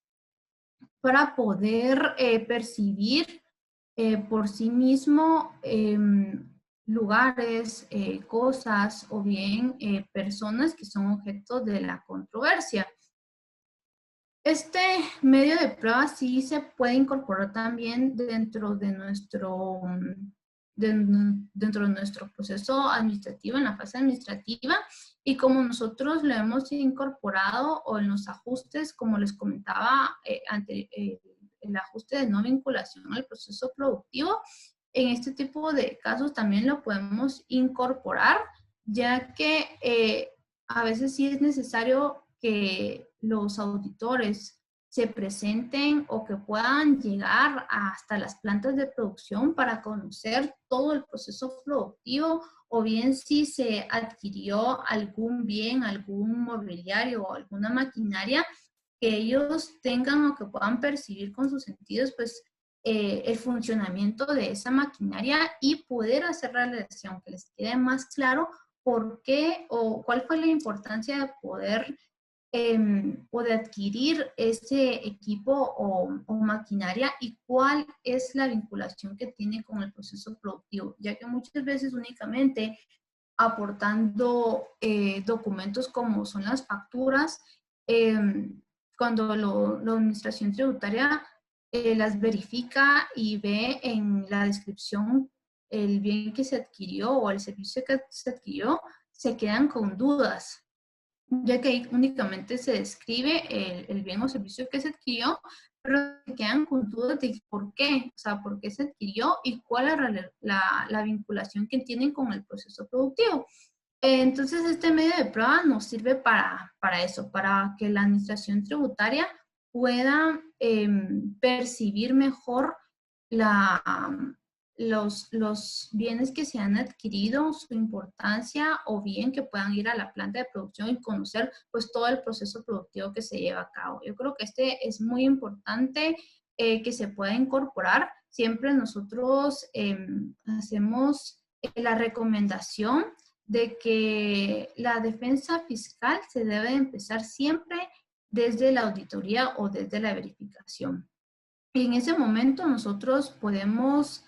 Speaker 4: para poder percibir por sí mismo lugares, cosas o bien personas que son objeto de la controversia. Este medio de prueba sí se puede incorporar también dentro de nuestro proceso administrativo, en la fase administrativa, y como nosotros lo hemos incorporado o en los ajustes, como les comentaba, el ajuste de no vinculación al proceso productivo, en este tipo de casos también lo podemos incorporar, ya que a veces sí es necesario que los auditores se presenten o que puedan llegar hasta las plantas de producción para conocer todo el proceso productivo o bien si se adquirió algún bien, algún mobiliario o alguna maquinaria que ellos tengan o que puedan percibir con sus sentidos, pues el funcionamiento de esa maquinaria y poder hacer la relación, que les quede más claro por qué o cuál fue la importancia de poder o de adquirir ese equipo o maquinaria y cuál es la vinculación que tiene con el proceso productivo, ya que muchas veces únicamente aportando documentos como son las facturas, cuando la administración tributaria las verifica y ve en la descripción el bien que se adquirió o el servicio que se adquirió, se quedan con dudas, ya que ahí únicamente se describe el bien o servicio que se adquirió, pero se quedan con dudas de por qué, o sea, por qué se adquirió y cuál es la vinculación que tienen con el proceso productivo. Entonces, este medio de prueba nos sirve para eso, para que la administración tributaria pueda percibir mejor los bienes que se han adquirido, su importancia, o bien que puedan ir a la planta de producción y conocer pues todo el proceso productivo que se lleva a cabo. Yo creo que este es muy importante que se pueda incorporar. Siempre nosotros hacemos la recomendación de que la defensa fiscal se debe empezar siempre desde la auditoría o desde la verificación. En ese momento nosotros podemos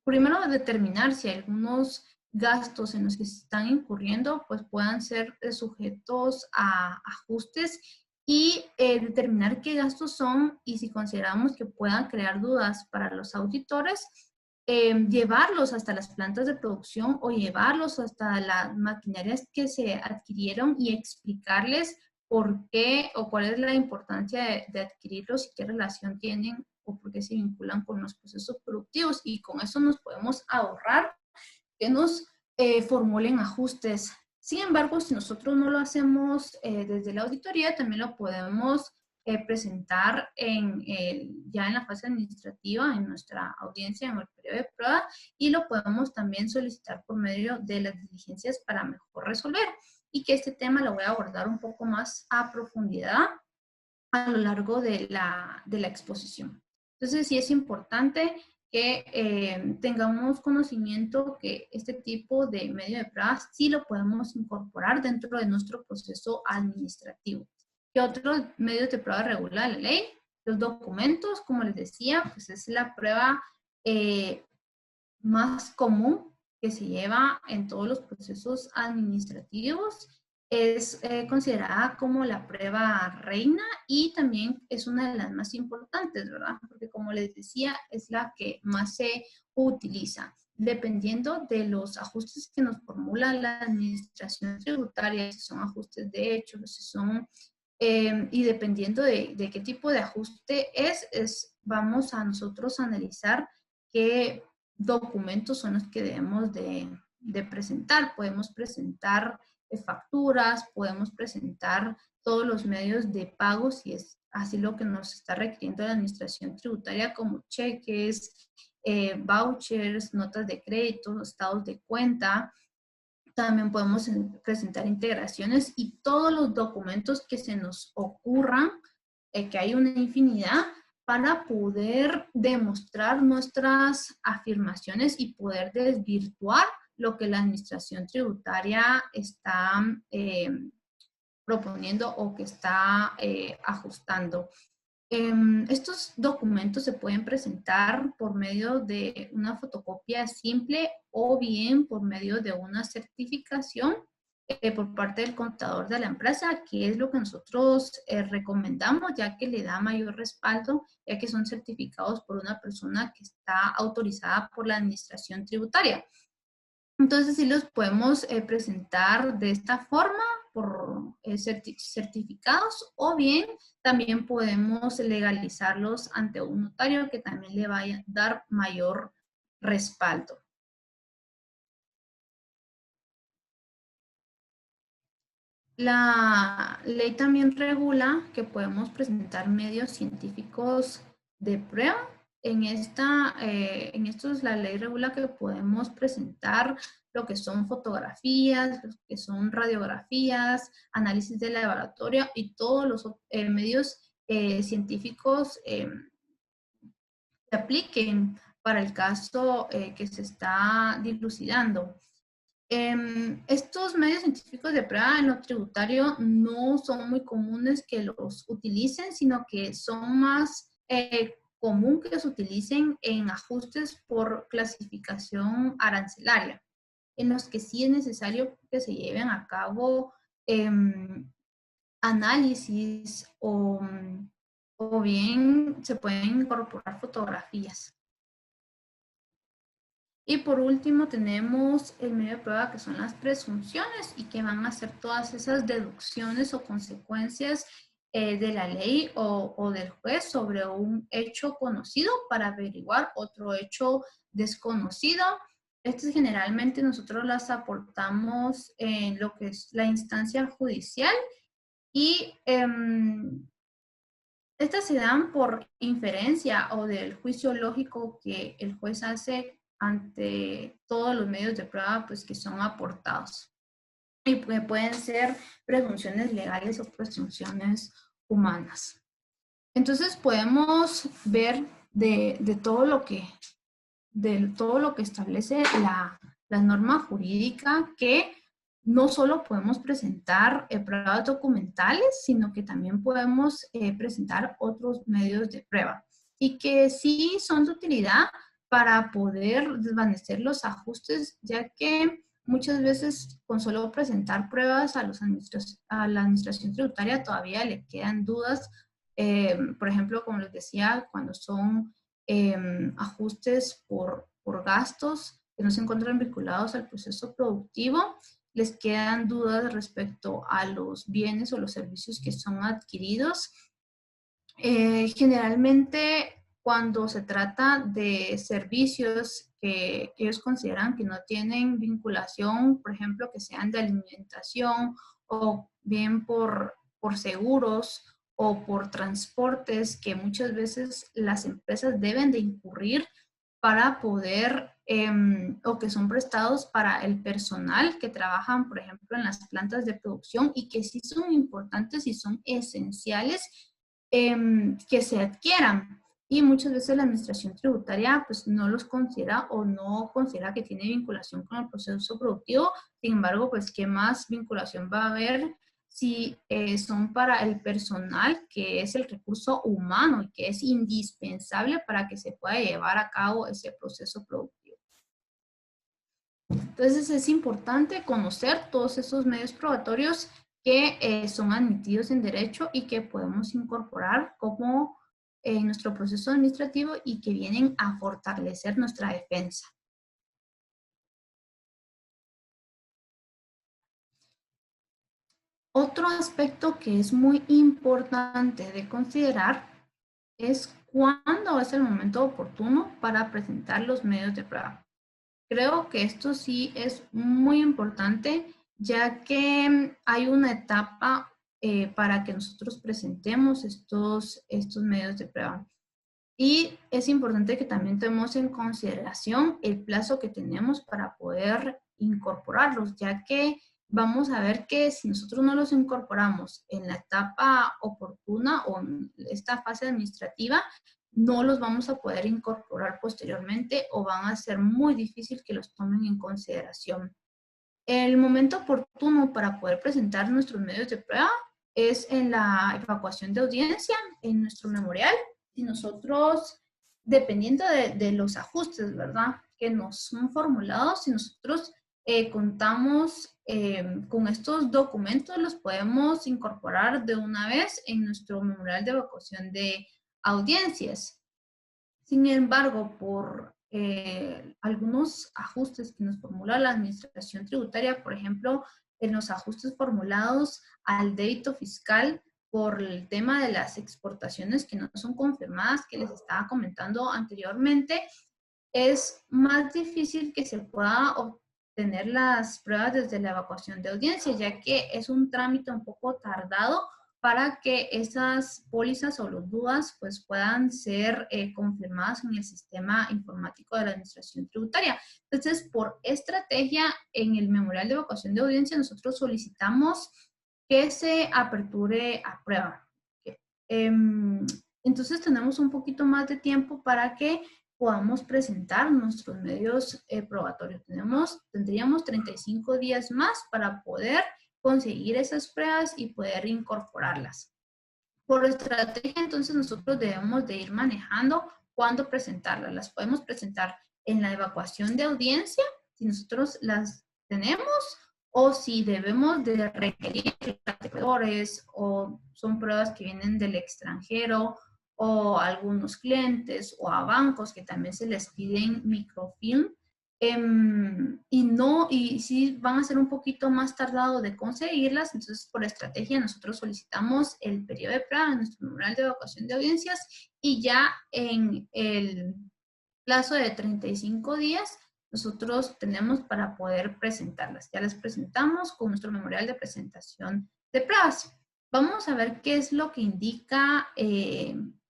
Speaker 4: primero determinar si algunos gastos en los que se están incurriendo pues puedan ser sujetos a ajustes y determinar qué gastos son y si consideramos que puedan crear dudas para los auditores, llevarlos hasta las plantas de producción o llevarlos hasta las maquinarias que se adquirieron y explicarles por qué o cuál es la importancia de adquirirlos y qué relación tienen o por qué se vinculan con los procesos productivos. Y con eso nos podemos ahorrar que nos formulen ajustes. Sin embargo, si nosotros no lo hacemos desde la auditoría, también lo podemos presentar ya en la fase administrativa, en nuestra audiencia, en el periodo de prueba, y lo podemos también solicitar por medio de las diligencias para mejor resolver. Y que este tema lo voy a abordar un poco más a profundidad a lo largo de la exposición. Entonces, sí es importante que tengamos conocimiento que este tipo de medio de pruebas sí lo podemos incorporar dentro de nuestro proceso administrativo. ¿Qué otros medios de prueba regula la ley? Los documentos, como les decía, pues es la prueba más común que se lleva en todos los procesos administrativos es considerada como la prueba reina y también es una de las más importantes, ¿verdad? Porque como les decía, es la que más se utiliza. Dependiendo de los ajustes que nos formula la administración tributaria, si son ajustes de hecho, si son, y dependiendo de qué tipo de ajuste vamos a nosotros analizar qué documentos son los que debemos de presentar. Podemos presentar facturas, podemos presentar todos los medios de pago, si es así lo que nos está requiriendo la administración tributaria, como cheques, vouchers, notas de crédito, estados de cuenta. También podemos presentar integraciones y todos los documentos que se nos ocurran, que hay una infinidad, para poder demostrar nuestras afirmaciones y poder desvirtuar lo que la administración tributaria está proponiendo o que está ajustando. Estos documentos se pueden presentar por medio de una fotocopia simple o bien por medio de una certificación por parte del contador de la empresa, que es lo que nosotros recomendamos, ya que le da mayor respaldo, ya que son certificados por una persona que está autorizada por la administración tributaria. Entonces, sí los podemos presentar de esta forma, por certificados, o bien también podemos legalizarlos ante un notario que también le vaya a dar mayor respaldo. La ley también regula que podemos presentar medios científicos de prueba. En esto la ley regula que podemos presentar lo que son fotografías, lo que son radiografías, análisis de laboratorio y todos los medios científicos que apliquen para el caso que se está dilucidando. Estos medios científicos de prueba en lo tributario no son muy comunes que los utilicen, sino que son más común que los utilicen en ajustes por clasificación arancelaria, en los que sí es necesario que se lleven a cabo análisis o bien se pueden incorporar fotografías. Y por último tenemos el medio de prueba, que son las presunciones y que van a ser todas esas deducciones o consecuencias de la ley o del juez sobre un hecho conocido para averiguar otro hecho desconocido. Estas generalmente nosotros las aportamos en lo que es la instancia judicial y estas se dan por inferencia o del juicio lógico que el juez hace ante todos los medios de prueba pues, que son aportados. Y pueden ser presunciones legales o presunciones humanas. Entonces podemos ver de todo lo que establece la norma jurídica, que no solo podemos presentar pruebas documentales, sino que también podemos presentar otros medios de prueba y que sí son de utilidad para poder desvanecer los ajustes, ya que muchas veces con solo presentar pruebas a la administración tributaria todavía le quedan dudas. Por ejemplo, como les decía, cuando son ajustes por gastos que no se encuentran vinculados al proceso productivo, les quedan dudas respecto a los bienes o los servicios que son adquiridos. Generalmente, cuando se trata de servicios que ellos consideran que no tienen vinculación, por ejemplo, que sean de alimentación o bien por seguros o por transportes que muchas veces las empresas deben de incurrir para poder, o que son prestados para el personal que trabajan, por ejemplo, en las plantas de producción y que sí son importantes y son esenciales que se adquieran. Y muchas veces la administración tributaria pues no los considera o no considera que tiene vinculación con el proceso productivo. Sin embargo, pues ¿qué más vinculación va a haber si son para el personal, que es el recurso humano y que es indispensable para que se pueda llevar a cabo ese proceso productivo? Entonces es importante conocer todos esos medios probatorios que son admitidos en derecho y que podemos incorporar como en nuestro proceso administrativo y que vienen a fortalecer nuestra defensa. Otro aspecto que es muy importante de considerar es cuándo es el momento oportuno para presentar los medios de prueba. Creo que esto sí es muy importante, ya que hay una etapa para que nosotros presentemos estos medios de prueba. Y es importante que también tomemos en consideración el plazo que tenemos para poder incorporarlos, ya que vamos a ver que si nosotros no los incorporamos en la etapa oportuna o en esta fase administrativa, no los vamos a poder incorporar posteriormente o van a ser muy difícil que los tomen en consideración. El momento oportuno para poder presentar nuestros medios de prueba es en la evacuación de audiencia, en nuestro memorial. Y nosotros, dependiendo de los ajustes, ¿verdad?, que nos son formulados, si nosotros contamos con estos documentos, los podemos incorporar de una vez en nuestro memorial de evacuación de audiencias. Sin embargo, por algunos ajustes que nos formula la Administración Tributaria, por ejemplo, en los ajustes formulados al débito fiscal por el tema de las exportaciones que no son confirmadas, que les estaba comentando anteriormente, es más difícil que se pueda obtener las pruebas desde la evacuación de audiencia, ya que es un trámite un poco tardado para que esas pólizas o los DUAs pues puedan ser confirmadas en el sistema informático de la Administración Tributaria. Entonces, por estrategia, en el memorial de evacuación de audiencia nosotros solicitamos que se aperture a prueba. Entonces, tenemos un poquito más de tiempo para que podamos presentar nuestros medios probatorios. Tendríamos 35 días más para poder conseguir esas pruebas y poder incorporarlas. Por estrategia, entonces, nosotros debemos de ir manejando cuándo presentarlas. Las podemos presentar en la evacuación de audiencia, si nosotros las tenemos, o si debemos de requerir acreedores, o son pruebas que vienen del extranjero, o a algunos clientes, o a bancos que también se les piden microfilm. Y si van a ser un poquito más tardado de conseguirlas, entonces por estrategia nosotros solicitamos el periodo de prueba en nuestro memorial de evacuación de audiencias y ya en el plazo de 35 días nosotros tenemos para poder presentarlas. Ya las presentamos con nuestro memorial de presentación de pruebas. Vamos a ver qué es lo que indica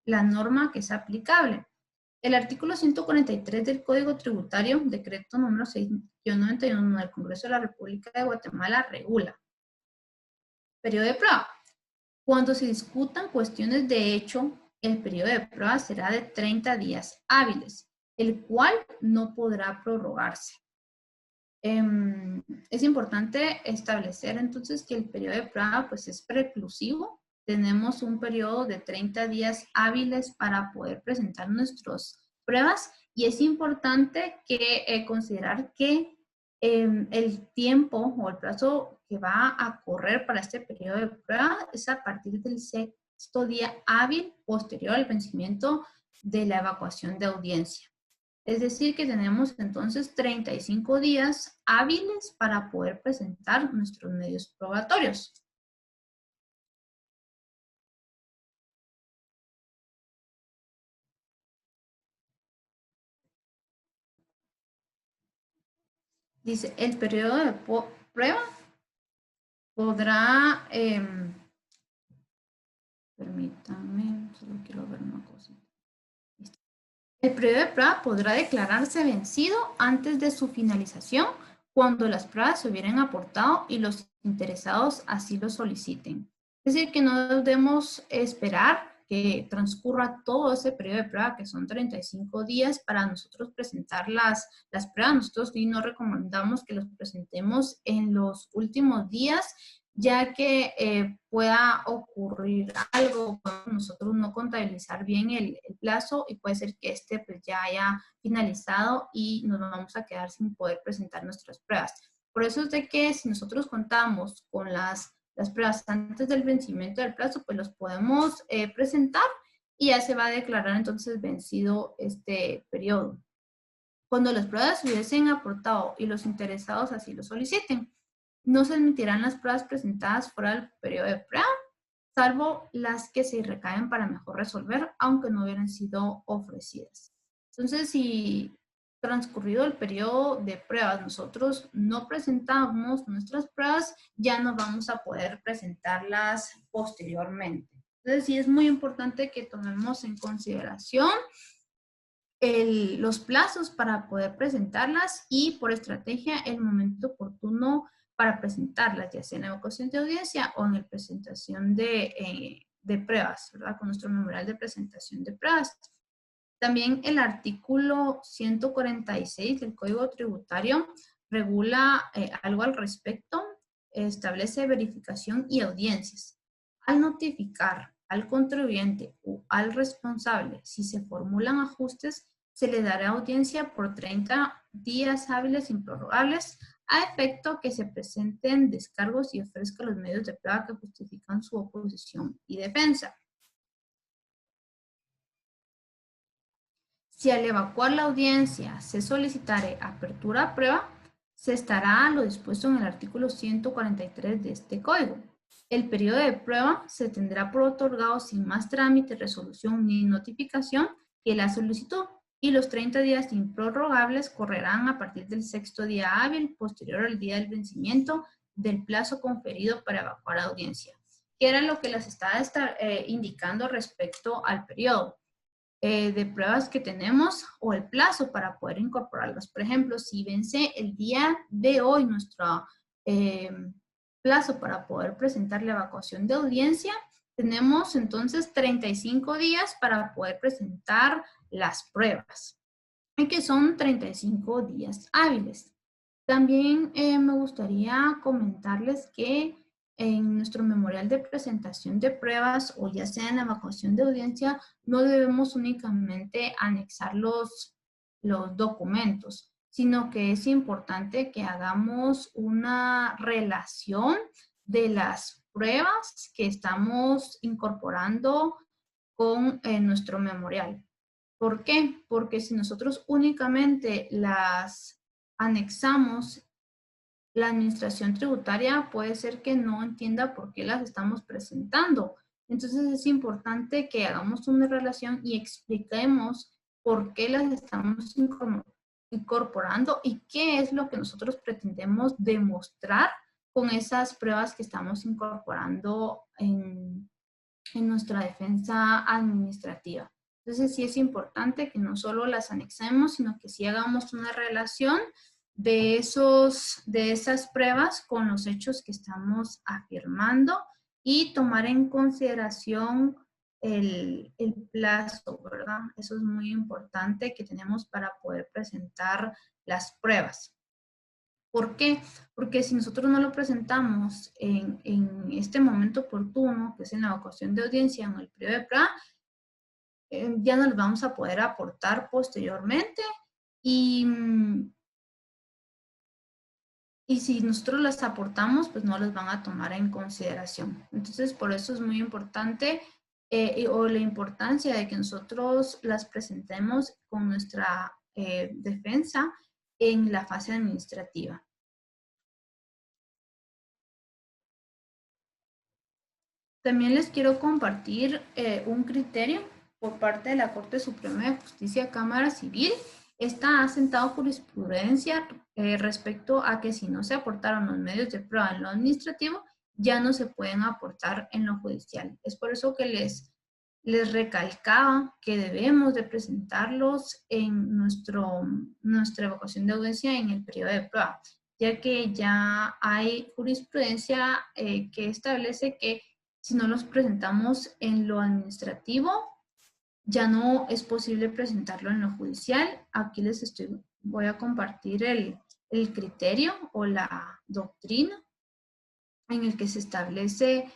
Speaker 4: la norma que es aplicable. El artículo 143 del Código Tributario, decreto número 6-91 del Congreso de la República de Guatemala, regula. Periodo de prueba. Cuando se discutan cuestiones de hecho, el periodo de prueba será de 30 días hábiles, el cual no podrá prorrogarse. Es importante establecer entonces que el periodo de prueba pues es preclusivo. Tenemos un periodo de 30 días hábiles para poder presentar nuestras pruebas y es importante que considerar que el tiempo o el plazo que va a correr para este periodo de prueba es a partir del sexto día hábil posterior al vencimiento de la evacuación de audiencia. Es decir, que tenemos entonces 35 días hábiles para poder presentar nuestros medios probatorios. Dice, el periodo de prueba podrá, permítanme, solo quiero ver una cosita. El periodo de prueba podrá declararse vencido antes de su finalización cuando las pruebas se hubieran aportado y los interesados así lo soliciten. Es decir, que no debemos esperar que transcurra todo ese periodo de prueba, que son 35 días, para nosotros presentar las pruebas. Nosotros sí no recomendamos que los presentemos en los últimos días, ya que pueda ocurrir algo, nosotros no contabilizar bien el plazo y puede ser que este pues ya haya finalizado y nos vamos a quedar sin poder presentar nuestras pruebas. Por eso es de que si nosotros contamos con las las pruebas antes del vencimiento del plazo, pues los podemos presentar y ya se va a declarar entonces vencido este periodo. Cuando las pruebas hubiesen aportado y los interesados así lo soliciten, no se admitirán las pruebas presentadas fuera del periodo de prueba, salvo las que se recaen para mejor resolver, aunque no hubieran sido ofrecidas. Entonces, si transcurrido el periodo de pruebas nosotros no presentamos nuestras pruebas, ya no vamos a poder presentarlas posteriormente. Entonces, sí es muy importante que tomemos en consideración los plazos para poder presentarlas y por estrategia el momento oportuno para presentarlas, ya sea en la evacuación de audiencia o en la presentación de pruebas, ¿verdad? Con nuestro memorial de presentación de pruebas. También el artículo 146 del Código Tributario regula algo al respecto, establece verificación y audiencias. Al notificar al contribuyente o al responsable si se formulan ajustes, se le dará audiencia por 30 días hábiles improrrogables a efecto que se presenten descargos y ofrezca los medios de prueba que justifican su oposición y defensa. Si al evacuar la audiencia se solicitare apertura a prueba, se estará a lo dispuesto en el artículo 143 de este código. El periodo de prueba se tendrá por otorgado sin más trámite, resolución ni notificación que la solicitud, y los 30 días improrrogables correrán a partir del 6º día hábil posterior al día del vencimiento del plazo conferido para evacuar la audiencia, que era lo que les estaba indicando respecto al periodo de pruebas que tenemos o el plazo para poder incorporarlas. Por ejemplo, si vence el día de hoy nuestro plazo para poder presentar la evacuación de audiencia, tenemos entonces 35 días para poder presentar las pruebas, y que son 35 días hábiles. También me gustaría comentarles que en nuestro memorial de presentación de pruebas o ya sea en la evacuación de audiencia, no debemos únicamente anexar los documentos, sino que es importante que hagamos una relación de las pruebas que estamos incorporando con nuestro memorial. ¿Por qué? Porque si nosotros únicamente las anexamos, la administración tributaria puede ser que no entienda por qué las estamos presentando. Entonces es importante que hagamos una relación y expliquemos por qué las estamos incorporando y qué es lo que nosotros pretendemos demostrar con esas pruebas que estamos incorporando en nuestra defensa administrativa. Entonces sí es importante que no solo las anexemos, sino que sí hagamos una relación de esas pruebas con los hechos que estamos afirmando y tomar en consideración el plazo, ¿verdad? Eso es muy importante que tenemos para poder presentar las pruebas. ¿Por qué? Porque si nosotros no lo presentamos en este momento oportuno, que es en la evacuación de audiencia o en el periodo de prueba, ya no los vamos a poder aportar posteriormente y si nosotros las aportamos, pues no las van a tomar en consideración. Entonces, por eso es muy importante o la importancia de que nosotros las presentemos con nuestra defensa en la fase administrativa. También les quiero compartir un criterio por parte de la Corte Suprema de Justicia, Cámara Civil. Esta ha sentado jurisprudencia respecto a que si no se aportaron los medios de prueba en lo administrativo, ya no se pueden aportar en lo judicial. Es por eso que les recalcaba que debemos de presentarlos en nuestra evacuación de audiencia en el periodo de prueba, ya que ya hay jurisprudencia que establece que si no los presentamos en lo administrativo, ya no es posible presentarlo en lo judicial. Aquí voy a compartir el criterio o la doctrina en el que se establece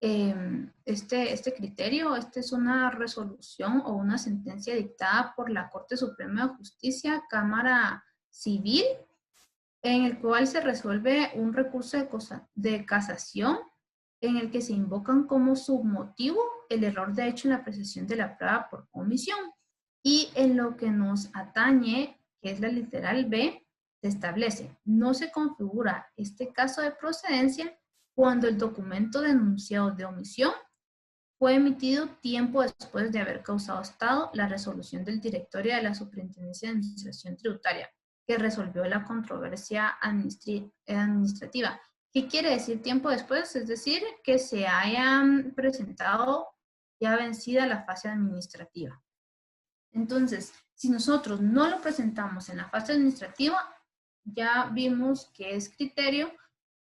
Speaker 4: este criterio. Esta es una resolución o una sentencia dictada por la Corte Suprema de Justicia, Cámara Civil, en el cual se resuelve un recurso de casación en el que se invocan como submotivo el error de hecho en la apreciación de la prueba por omisión. Y en lo que nos atañe, que es la literal B, se establece, no se configura este caso de procedencia cuando el documento denunciado de omisión fue emitido tiempo después de haber causado estado la resolución del directorio de la Superintendencia de Administración Tributaria, que resolvió la controversia administrativa. ¿Qué quiere decir tiempo después? Es decir, que se hayan presentado ya vencida la fase administrativa. Entonces, si nosotros no lo presentamos en la fase administrativa, ya vimos que es criterio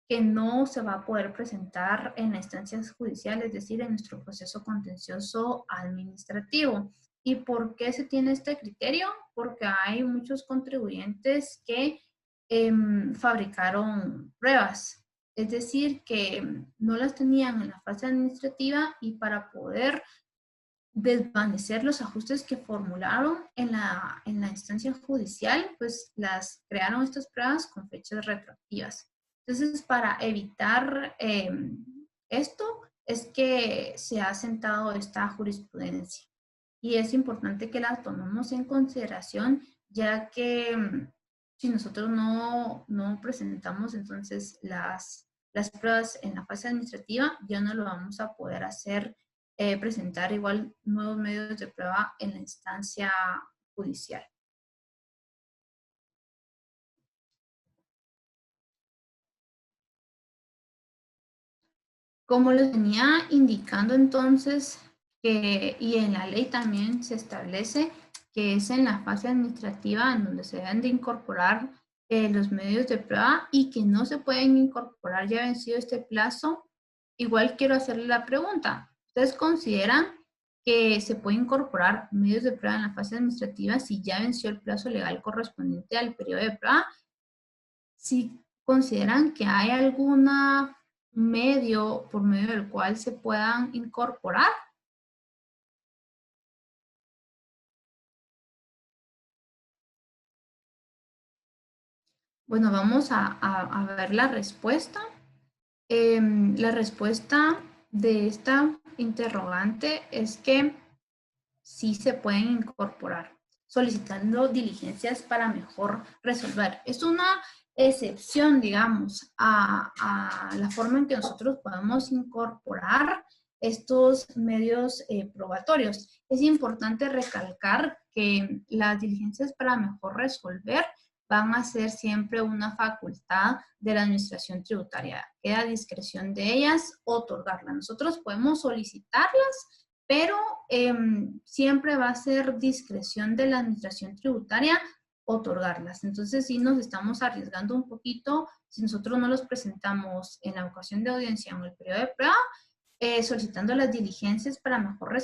Speaker 4: que no se va a poder presentar en la instancia judicial, es decir, en nuestro proceso contencioso administrativo. ¿Y por qué se tiene este criterio? Porque hay muchos contribuyentes que fabricaron pruebas, es decir, que no las tenían en la fase administrativa y para poder desvanecer los ajustes que formularon en la instancia judicial, pues las crearon estas pruebas con fechas retroactivas. Entonces, para evitar esto, es que se ha sentado esta jurisprudencia. Y es importante que la tomemos en consideración, ya que si nosotros no presentamos entonces las pruebas en la fase administrativa, ya no lo vamos a poder hacer, presentar igual nuevos medios de prueba en la instancia judicial. Como les venía indicando entonces, y en la ley también se establece que es en la fase administrativa en donde se deben de incorporar los medios de prueba y que no se pueden incorporar ya vencido este plazo. Igual quiero hacerle la pregunta, ¿ustedes consideran que se puede incorporar medios de prueba en la fase administrativa si ya venció el plazo legal correspondiente al periodo de prueba? Si consideran que hay alguna medio por medio del cual se puedan incorporar. Bueno, vamos a ver la respuesta. La respuesta de esta interrogante es que sí se pueden incorporar, solicitando diligencias para mejor resolver. Es una excepción, digamos, a la forma en que nosotros podemos incorporar estos medios probatorios. Es importante recalcar que las diligencias para mejor resolver van a ser siempre una facultad de la administración tributaria. Queda a discreción de ellas otorgarlas. Nosotros podemos solicitarlas, pero siempre va a ser discreción de la administración tributaria otorgarlas. Entonces, sí nos estamos arriesgando un poquito si nosotros no los presentamos en la ocasión de audiencia o en el periodo de prueba, solicitando las diligencias para mejor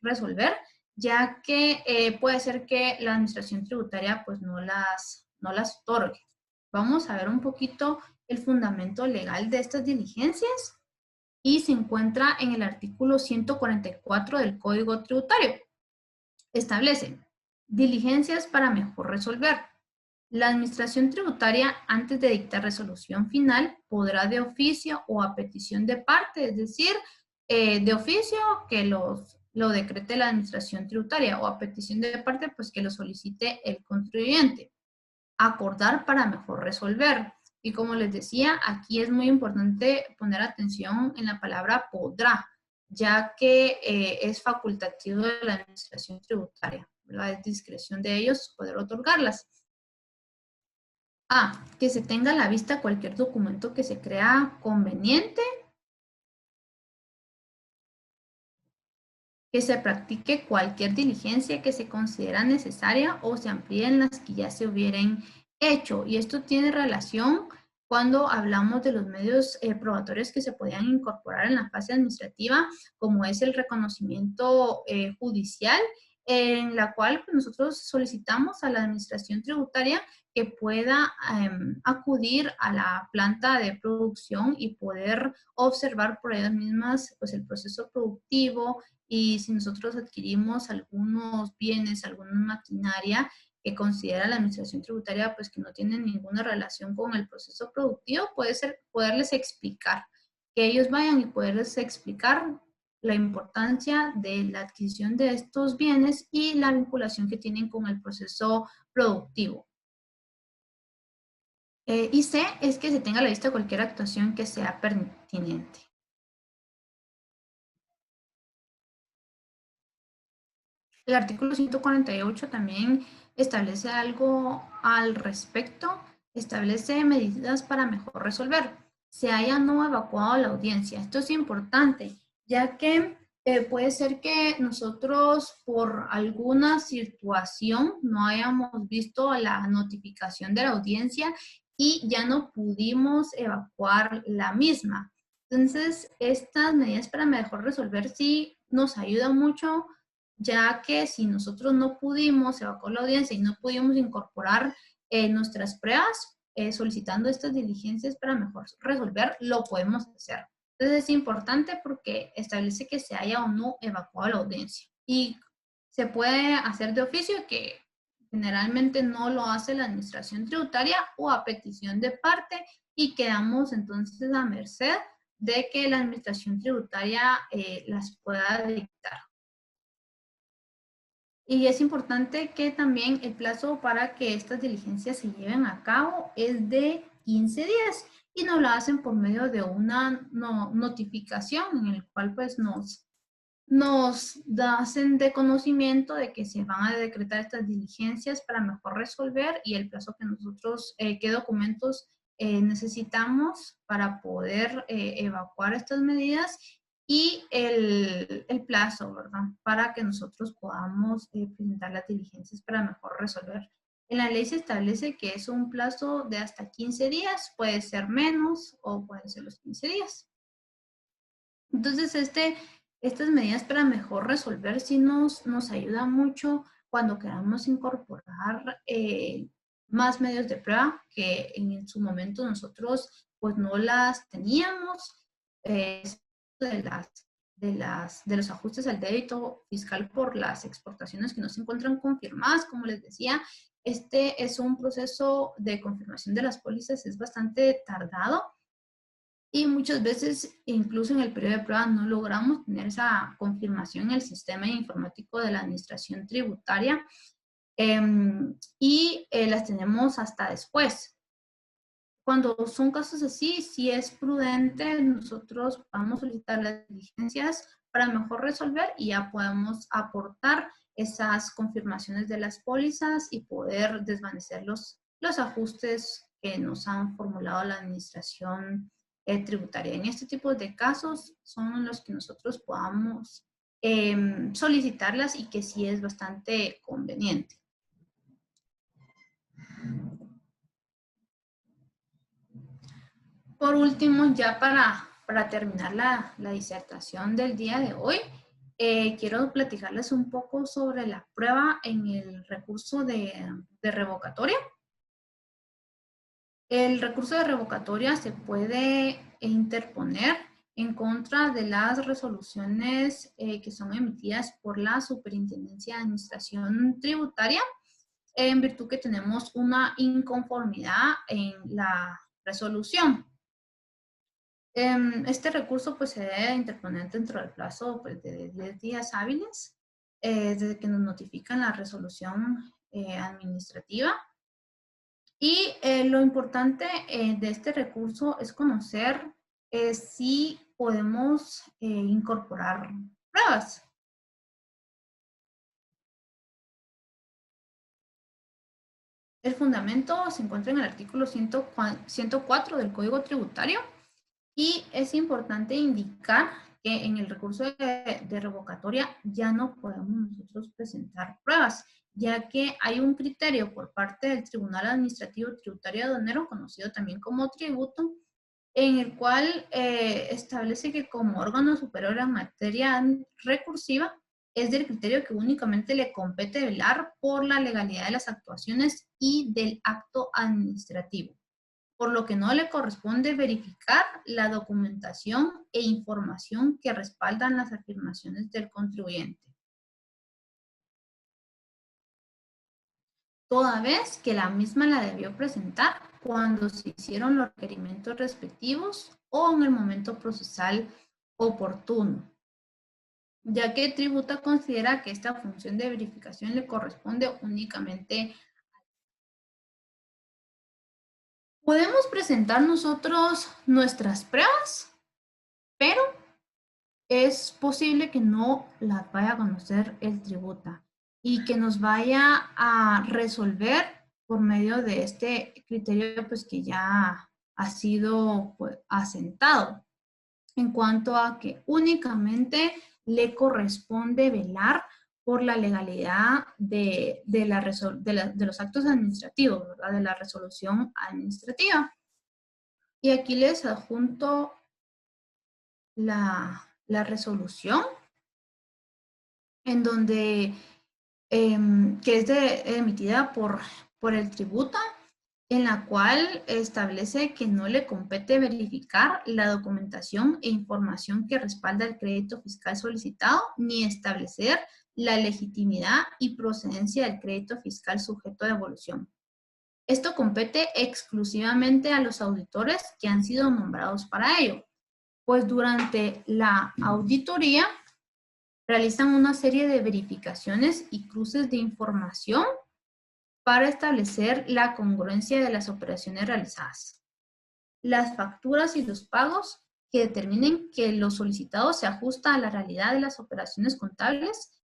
Speaker 4: resolver, ya que puede ser que la administración tributaria pues no las otorgue. Vamos a ver un poquito el fundamento legal de estas diligencias y se encuentra en el artículo 144 del Código Tributario. Establece diligencias para mejor resolver. La administración tributaria, antes de dictar resolución final, podrá de oficio o a petición de parte, es decir, de oficio que lo decrete la administración tributaria o a petición de parte, pues que lo solicite el contribuyente. Acordar para mejor resolver. Y como les decía, aquí es muy importante poner atención en la palabra podrá, ya que es facultativo de la administración tributaria, ¿verdad? Es discreción de ellos poder otorgarlas. A, que se tenga a la vista cualquier documento que se crea conveniente, que se practique cualquier diligencia que se considera necesaria o se amplíen las que ya se hubieran hecho. Y esto tiene relación cuando hablamos de los medios probatorios que se podían incorporar en la fase administrativa, como es el reconocimiento judicial, en la cual pues, nosotros solicitamos a la administración tributaria que pueda acudir a la planta de producción y poder observar por ellas mismas pues, el proceso productivo, y si nosotros adquirimos algunos bienes, alguna maquinaria que considera la administración tributaria pues que no tiene ninguna relación con el proceso productivo, puede ser poderles explicar que ellos vayan y poderles explicar la importancia de la adquisición de estos bienes y la vinculación que tienen con el proceso productivo. Y C es que se tenga a la vista cualquier actuación que sea pertinente. El artículo 148 también establece algo al respecto, establece medidas para mejor resolver. Se haya no evacuado la audiencia. Esto es importante, ya que puede ser que nosotros por alguna situación no hayamos visto la notificación de la audiencia y ya no pudimos evacuar la misma. Entonces, estas medidas para mejor resolver sí nos ayudan mucho, ya que si nosotros no pudimos evacuar la audiencia y no pudimos incorporar nuestras pruebas, solicitando estas diligencias para mejor resolver, lo podemos hacer. Entonces es importante porque establece que se haya o no evacuado la audiencia. Y se puede hacer de oficio, que generalmente no lo hace la administración tributaria, o a petición de parte, y quedamos entonces a merced de que la administración tributaria las pueda dictar. Y es importante que también el plazo para que estas diligencias se lleven a cabo es de 15 días y no lo hacen por medio de una notificación en el cual pues nos hacen de conocimiento de que se van a decretar estas diligencias para mejor resolver, y el plazo que nosotros, qué documentos necesitamos para poder evacuar estas medidas, y el plazo, ¿verdad? Para que nosotros podamos presentar las diligencias para mejor resolver. En la ley se establece que es un plazo de hasta 15 días, puede ser menos o pueden ser los 15 días. Entonces, estas medidas para mejor resolver sí nos ayudan mucho cuando queramos incorporar más medios de prueba que en su momento nosotros pues no las teníamos. De los ajustes al débito fiscal por las exportaciones que no se encuentran confirmadas, como les decía, este es un proceso de confirmación de las pólizas, es bastante tardado. Y muchas veces, incluso en el periodo de prueba, no logramos tener esa confirmación en el sistema informático de la administración tributaria, y las tenemos hasta después. Cuando son casos así, sí es prudente, nosotros vamos a solicitar las diligencias para mejor resolver y ya podemos aportar esas confirmaciones de las pólizas y poder desvanecer los ajustes que nos han formulado la administración tributaria. En este tipo de casos son los que nosotros podamos solicitarlas y que sí es bastante conveniente. Por último, ya para terminar la disertación del día de hoy, quiero platicarles un poco sobre la prueba en el recurso de revocatoria. El recurso de revocatoria se puede interponer en contra de las resoluciones que son emitidas por la Superintendencia de Administración Tributaria, en virtud que tenemos una inconformidad en la resolución. Este recurso pues se debe interponer dentro del plazo pues, de 10 días hábiles desde que nos notifican la resolución administrativa. Y lo importante de este recurso es conocer si podemos incorporar pruebas. El fundamento se encuentra en el artículo 104 del Código Tributario. Y es importante indicar que en el recurso de revocatoria ya no podemos nosotros presentar pruebas, ya que hay un criterio por parte del Tribunal Administrativo Tributario Aduanero, conocido también como tributo, en el cual establece que como órgano superior en materia recursiva es del criterio que únicamente le compete velar por la legalidad de las actuaciones y del acto administrativo, por lo que no le corresponde verificar la documentación e información que respaldan las afirmaciones del contribuyente, toda vez que la misma la debió presentar cuando se hicieron los requerimientos respectivos o en el momento procesal oportuno, ya que Tributa considera que esta función de verificación le corresponde únicamente. Podemos presentar nosotros nuestras pruebas, pero es posible que no las vaya a conocer el Tributa y que nos vaya a resolver por medio de este criterio pues, que ya ha sido pues, asentado, en cuanto a que únicamente le corresponde velar por la legalidad de los actos administrativos, ¿verdad? De la resolución administrativa. Y aquí les adjunto la resolución, en donde, que es emitida por el Tributa, en la cual establece que no le compete verificar la documentación e información que respalda el crédito fiscal solicitado, ni establecer la legitimidad y procedencia del crédito fiscal sujeto a devolución. Esto compete exclusivamente a los auditores que han sido nombrados para ello, pues durante la auditoría realizan una serie de verificaciones y cruces de información para establecer la congruencia de las operaciones realizadas. Las facturas y los pagos que determinen que lo solicitado se ajusta a la realidad de las operaciones contables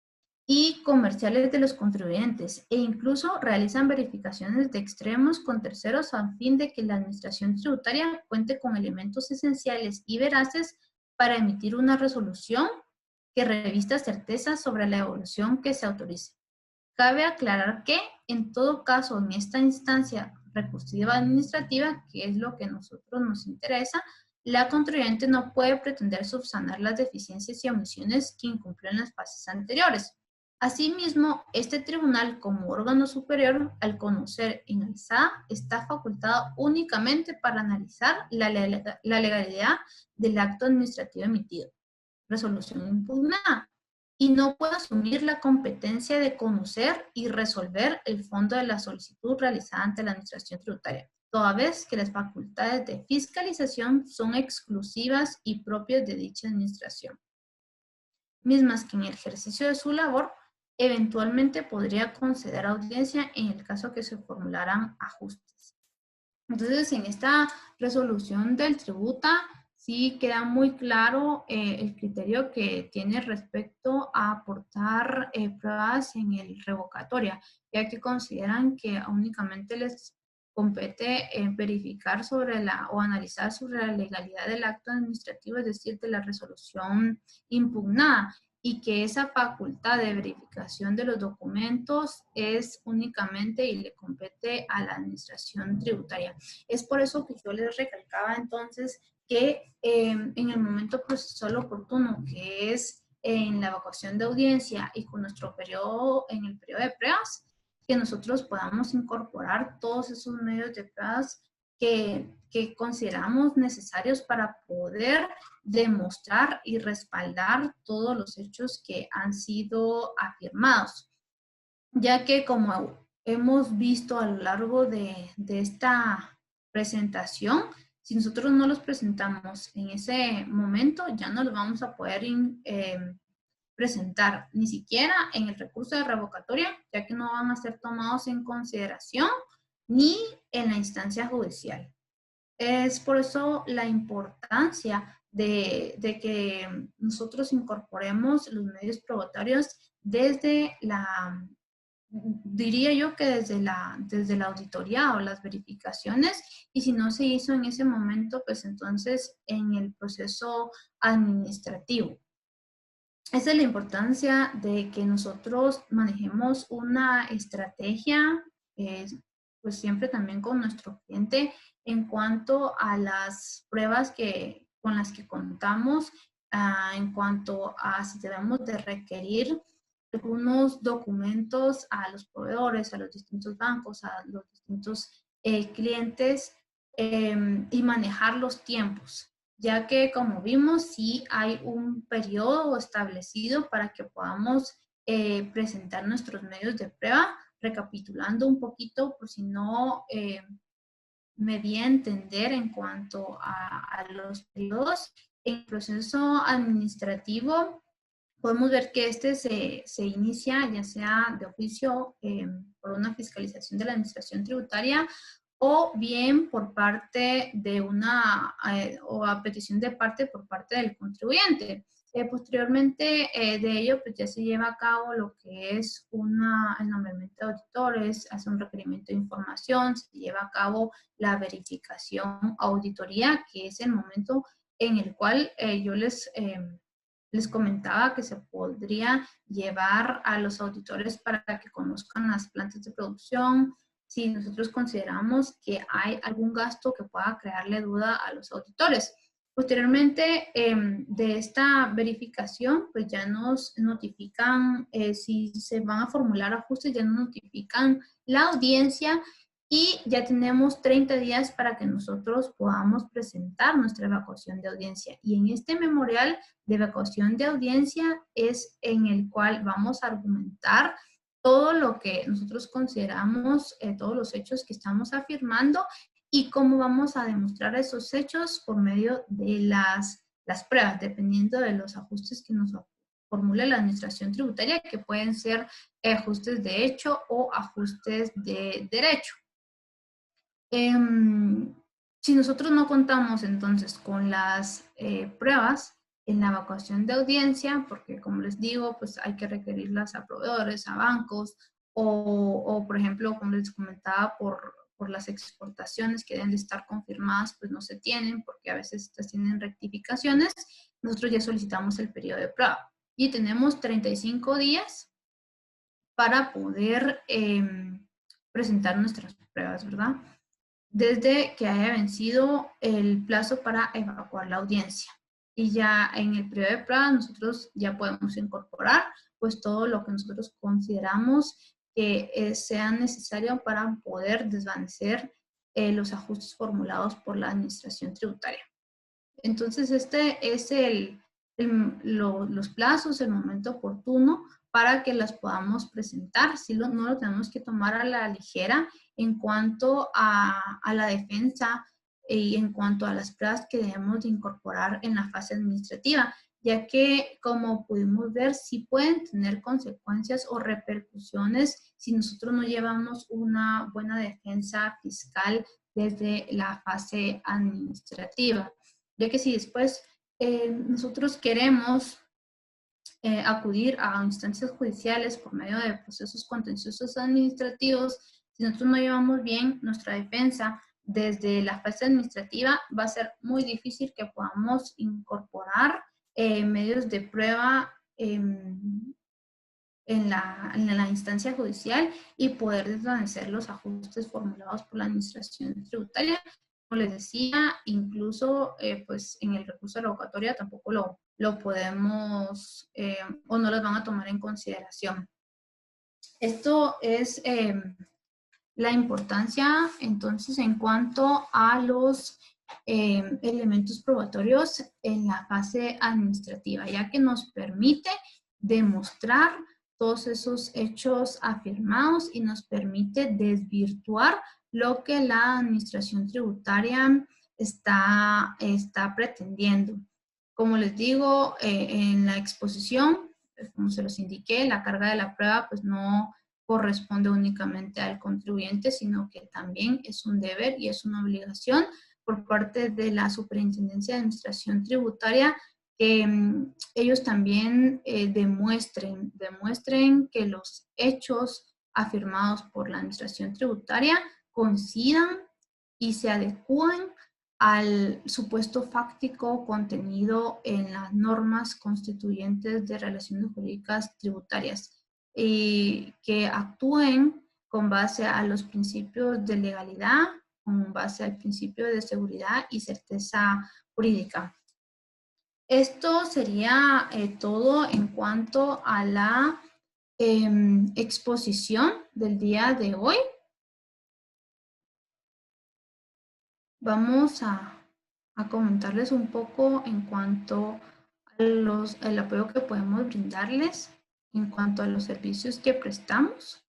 Speaker 4: y comerciales de los contribuyentes, e incluso realizan verificaciones de extremos con terceros a fin de que la administración tributaria cuente con elementos esenciales y veraces para emitir una resolución que revista certeza sobre la evolución que se autorice. Cabe aclarar que, en todo caso, en esta instancia recursiva administrativa, que es lo que a nosotros nos interesa, la contribuyente no puede pretender subsanar las deficiencias y omisiones que incumplió en las fases anteriores. Asimismo, este tribunal, como órgano superior, al conocer en alzada, está facultado únicamente para analizar la legalidad del acto administrativo emitido, resolución impugnada, y no puede asumir la competencia de conocer y resolver el fondo de la solicitud realizada ante la administración tributaria, toda vez que las facultades de fiscalización son exclusivas y propias de dicha administración, mismas que en el ejercicio de su labor eventualmente podría conceder audiencia en el caso que se formularan ajustes. Entonces, en esta resolución del Tributa sí queda muy claro el criterio que tiene respecto a aportar pruebas en el revocatoria, ya que consideran que únicamente les compete verificar sobre o analizar sobre la legalidad del acto administrativo, es decir, de la resolución impugnada, y que esa facultad de verificación de los documentos es únicamente y le compete a la administración tributaria. Es por eso que yo les recalcaba entonces que en el momento procesal oportuno, que es en la evacuación de audiencia y con nuestro periodo, en el periodo de pruebas, que nosotros podamos incorporar todos esos medios de pruebas que consideramos necesarios para poder demostrar y respaldar todos los hechos que han sido afirmados, ya que como hemos visto a lo largo de esta presentación, si nosotros no los presentamos en ese momento, ya no los vamos a poder presentar ni siquiera en el recurso de revocatoria, ya que no van a ser tomados en consideración ni en la instancia judicial. Es por eso la importancia de que nosotros incorporemos los medios probatorios desde diría yo que desde la auditoría o las verificaciones, y si no se hizo en ese momento, pues entonces en el proceso administrativo. Esa es la importancia de que nosotros manejemos una estrategia, pues siempre también con nuestro cliente, en cuanto a las pruebas con las que contamos, en cuanto a si debemos de requerir algunos documentos a los proveedores, a los distintos bancos, a los distintos clientes, y manejar los tiempos, ya que como vimos, sí hay un periodo establecido para que podamos presentar nuestros medios de prueba. Recapitulando un poquito, por si no me di a entender en cuanto a los periodos. En el proceso administrativo, podemos ver que este se inicia ya sea de oficio por una fiscalización de la administración tributaria o bien por parte de o a petición de parte por parte del contribuyente. Posteriormente de ello, pues ya se lleva a cabo lo que es el nombramiento de auditores, hace un requerimiento de información, se lleva a cabo la verificación, auditoría, que es el momento en el cual yo les comentaba que se podría llevar a los auditores para que conozcan las plantas de producción, si nosotros consideramos que hay algún gasto que pueda crearle duda a los auditores. Posteriormente de esta verificación, pues ya nos notifican, si se van a formular ajustes, ya nos notifican la audiencia y ya tenemos 30 días para que nosotros podamos presentar nuestra evacuación de audiencia. Y en este memorial de evacuación de audiencia es en el cual vamos a argumentar todo lo que nosotros consideramos, todos los hechos que estamos afirmando y cómo vamos a demostrar esos hechos por medio de las pruebas, dependiendo de los ajustes que nos formule la administración tributaria, que pueden ser ajustes de hecho o ajustes de derecho. Si nosotros no contamos entonces con las pruebas en la evacuación de audiencia, porque como les digo, pues hay que requerirlas a proveedores, a bancos, o por ejemplo, como les comentaba, por las exportaciones que deben de estar confirmadas, pues no se tienen, porque a veces estas tienen rectificaciones, nosotros ya solicitamos el periodo de prueba. Y tenemos 35 días para poder presentar nuestras pruebas, ¿verdad? Desde que haya vencido el plazo para evacuar la audiencia. Y ya en el periodo de prueba nosotros ya podemos incorporar pues todo lo que nosotros consideramos que sea necesario para poder desvanecer los ajustes formulados por la administración tributaria. Entonces este es los plazos, el momento oportuno para que las podamos presentar. Si no lo tenemos que tomar a la ligera en cuanto a la defensa y en cuanto a las pruebas que debemos de incorporar en la fase administrativa, ya que como pudimos ver, sí pueden tener consecuencias o repercusiones si nosotros no llevamos una buena defensa fiscal desde la fase administrativa. Ya que si después nosotros queremos acudir a instancias judiciales por medio de procesos contenciosos administrativos, si nosotros no llevamos bien nuestra defensa desde la fase administrativa, va a ser muy difícil que podamos incorporar medios de prueba en la instancia judicial y poder desvanecer los ajustes formulados por la administración tributaria. Como les decía, incluso pues en el recurso de revocatoria tampoco lo podemos o no los van a tomar en consideración. Esto es la importancia entonces en cuanto a los elementos probatorios en la fase administrativa, ya que nos permite demostrar todos esos hechos afirmados y nos permite desvirtuar lo que la administración tributaria está pretendiendo. Como les digo, en la exposición, como se los indiqué, la carga de la prueba pues no corresponde únicamente al contribuyente, sino que también es un deber y es una obligación por parte de la Superintendencia de Administración Tributaria que ellos también demuestren que los hechos afirmados por la Administración Tributaria coincidan y se adecúen al supuesto fáctico contenido en las normas constituyentes de relaciones jurídicas tributarias y que actúen con base a los principios de legalidad, con base al principio de seguridad y certeza jurídica. Esto sería todo en cuanto a la exposición del día de hoy. Vamos a comentarles un poco en cuanto a el apoyo que podemos brindarles en cuanto a los servicios que prestamos.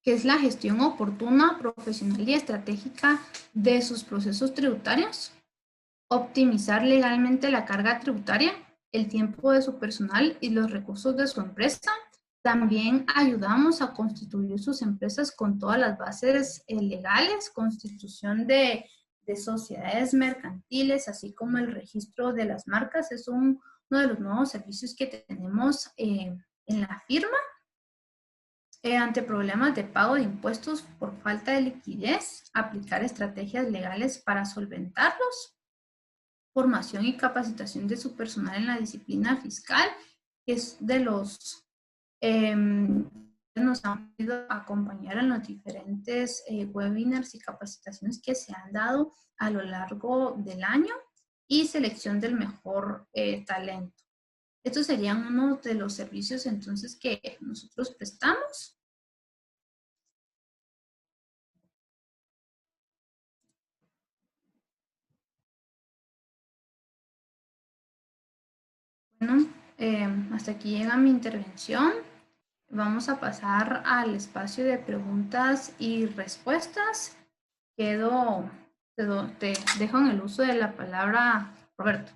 Speaker 4: que es la gestión oportuna, profesional y estratégica de sus procesos tributarios, optimizar legalmente la carga tributaria, el tiempo de su personal y los recursos de su empresa. También ayudamos a constituir sus empresas con todas las bases legales, constitución de sociedades mercantiles, así como el registro de las marcas. Es uno de los nuevos servicios que tenemos en la firma. Ante problemas de pago de impuestos por falta de liquidez, aplicar estrategias legales para solventarlos. Formación y capacitación de su personal en la disciplina fiscal, que es de los nos han podido acompañar en los diferentes webinars y capacitaciones que se han dado a lo largo del año, y selección del mejor talento. Estos serían uno de los servicios entonces que nosotros prestamos. Bueno, hasta aquí llega mi intervención. Vamos a pasar al espacio de preguntas y respuestas. Te dejo en el uso de la palabra, Roberto.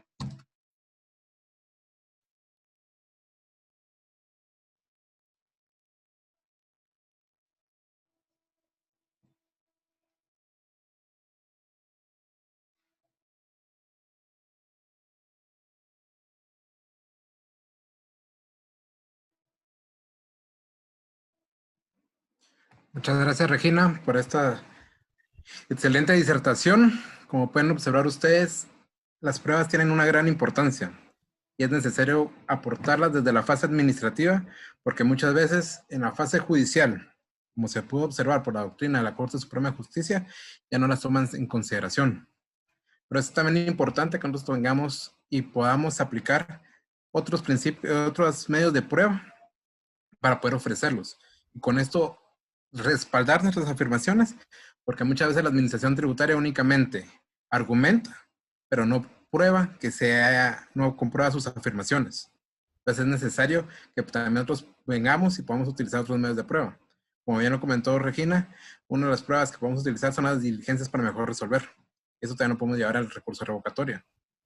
Speaker 3: Muchas gracias, Regina, por esta excelente disertación. Como pueden observar ustedes, las pruebas tienen una gran importancia y es necesario aportarlas desde la fase administrativa, porque muchas veces en la fase judicial, como se pudo observar por la doctrina de la Corte Suprema de Justicia, ya no las toman en consideración. Pero es también importante que nosotros tengamos y podamos aplicar otros principios, otros medios de prueba para poder ofrecerlos. Y con esto respaldar nuestras afirmaciones, porque muchas veces la administración tributaria únicamente argumenta, pero no prueba no comprueba sus afirmaciones. Entonces es necesario que también nosotros vengamos y podamos utilizar otros medios de prueba. Como bien lo comentó Regina, una de las pruebas que podemos utilizar son las diligencias para mejor resolver. Eso también lo podemos llevar al recurso revocatorio.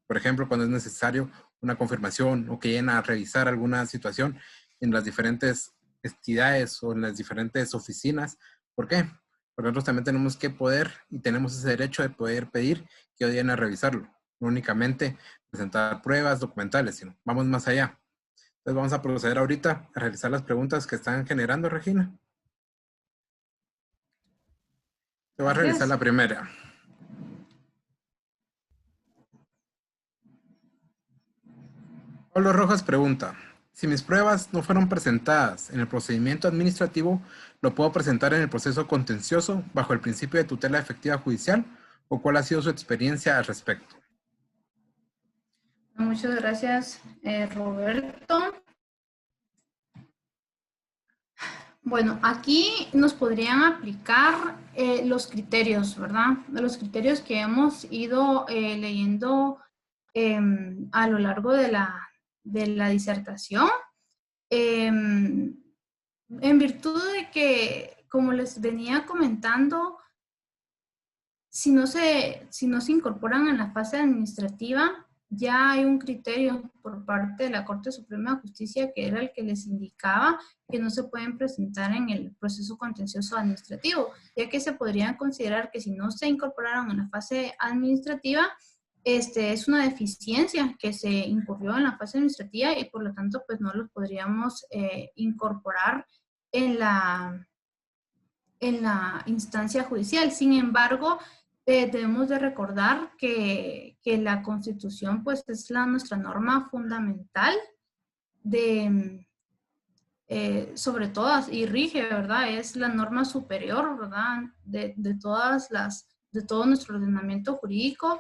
Speaker 3: Por ejemplo, cuando es necesario una confirmación o que lleguen a revisar alguna situación en las diferentes entidades o en las diferentes oficinas. ¿Por qué? Porque nosotros también tenemos que poder y tenemos ese derecho de poder pedir que vayan a revisarlo. No únicamente presentar pruebas documentales, sino vamos más allá. Entonces vamos a proceder ahorita a realizar las preguntas que están generando, Regina. Te voy a realizar la primera. Pablo Rojas pregunta: si mis pruebas no fueron presentadas en el procedimiento administrativo, ¿lo puedo presentar en el proceso contencioso bajo el principio de tutela efectiva judicial? ¿O cuál ha sido su experiencia al respecto?
Speaker 4: Muchas gracias, Roberto. Bueno, aquí nos podrían aplicar los criterios, ¿verdad? Los criterios que hemos ido leyendo a lo largo de la disertación. En virtud de que, como les venía comentando, si no se incorporan en la fase administrativa, ya hay un criterio por parte de la Corte Suprema de Justicia que era el que les indicaba que no se pueden presentar en el proceso contencioso administrativo, ya que se podrían considerar que si no se incorporaron en la fase administrativa, es una deficiencia que se incurrió en la fase administrativa y por lo tanto pues no los podríamos incorporar en la instancia judicial. Sin embargo, debemos de recordar que la Constitución pues es nuestra norma fundamental sobre todas y rige, ¿verdad? Es la norma superior, ¿verdad? De todo nuestro ordenamiento jurídico,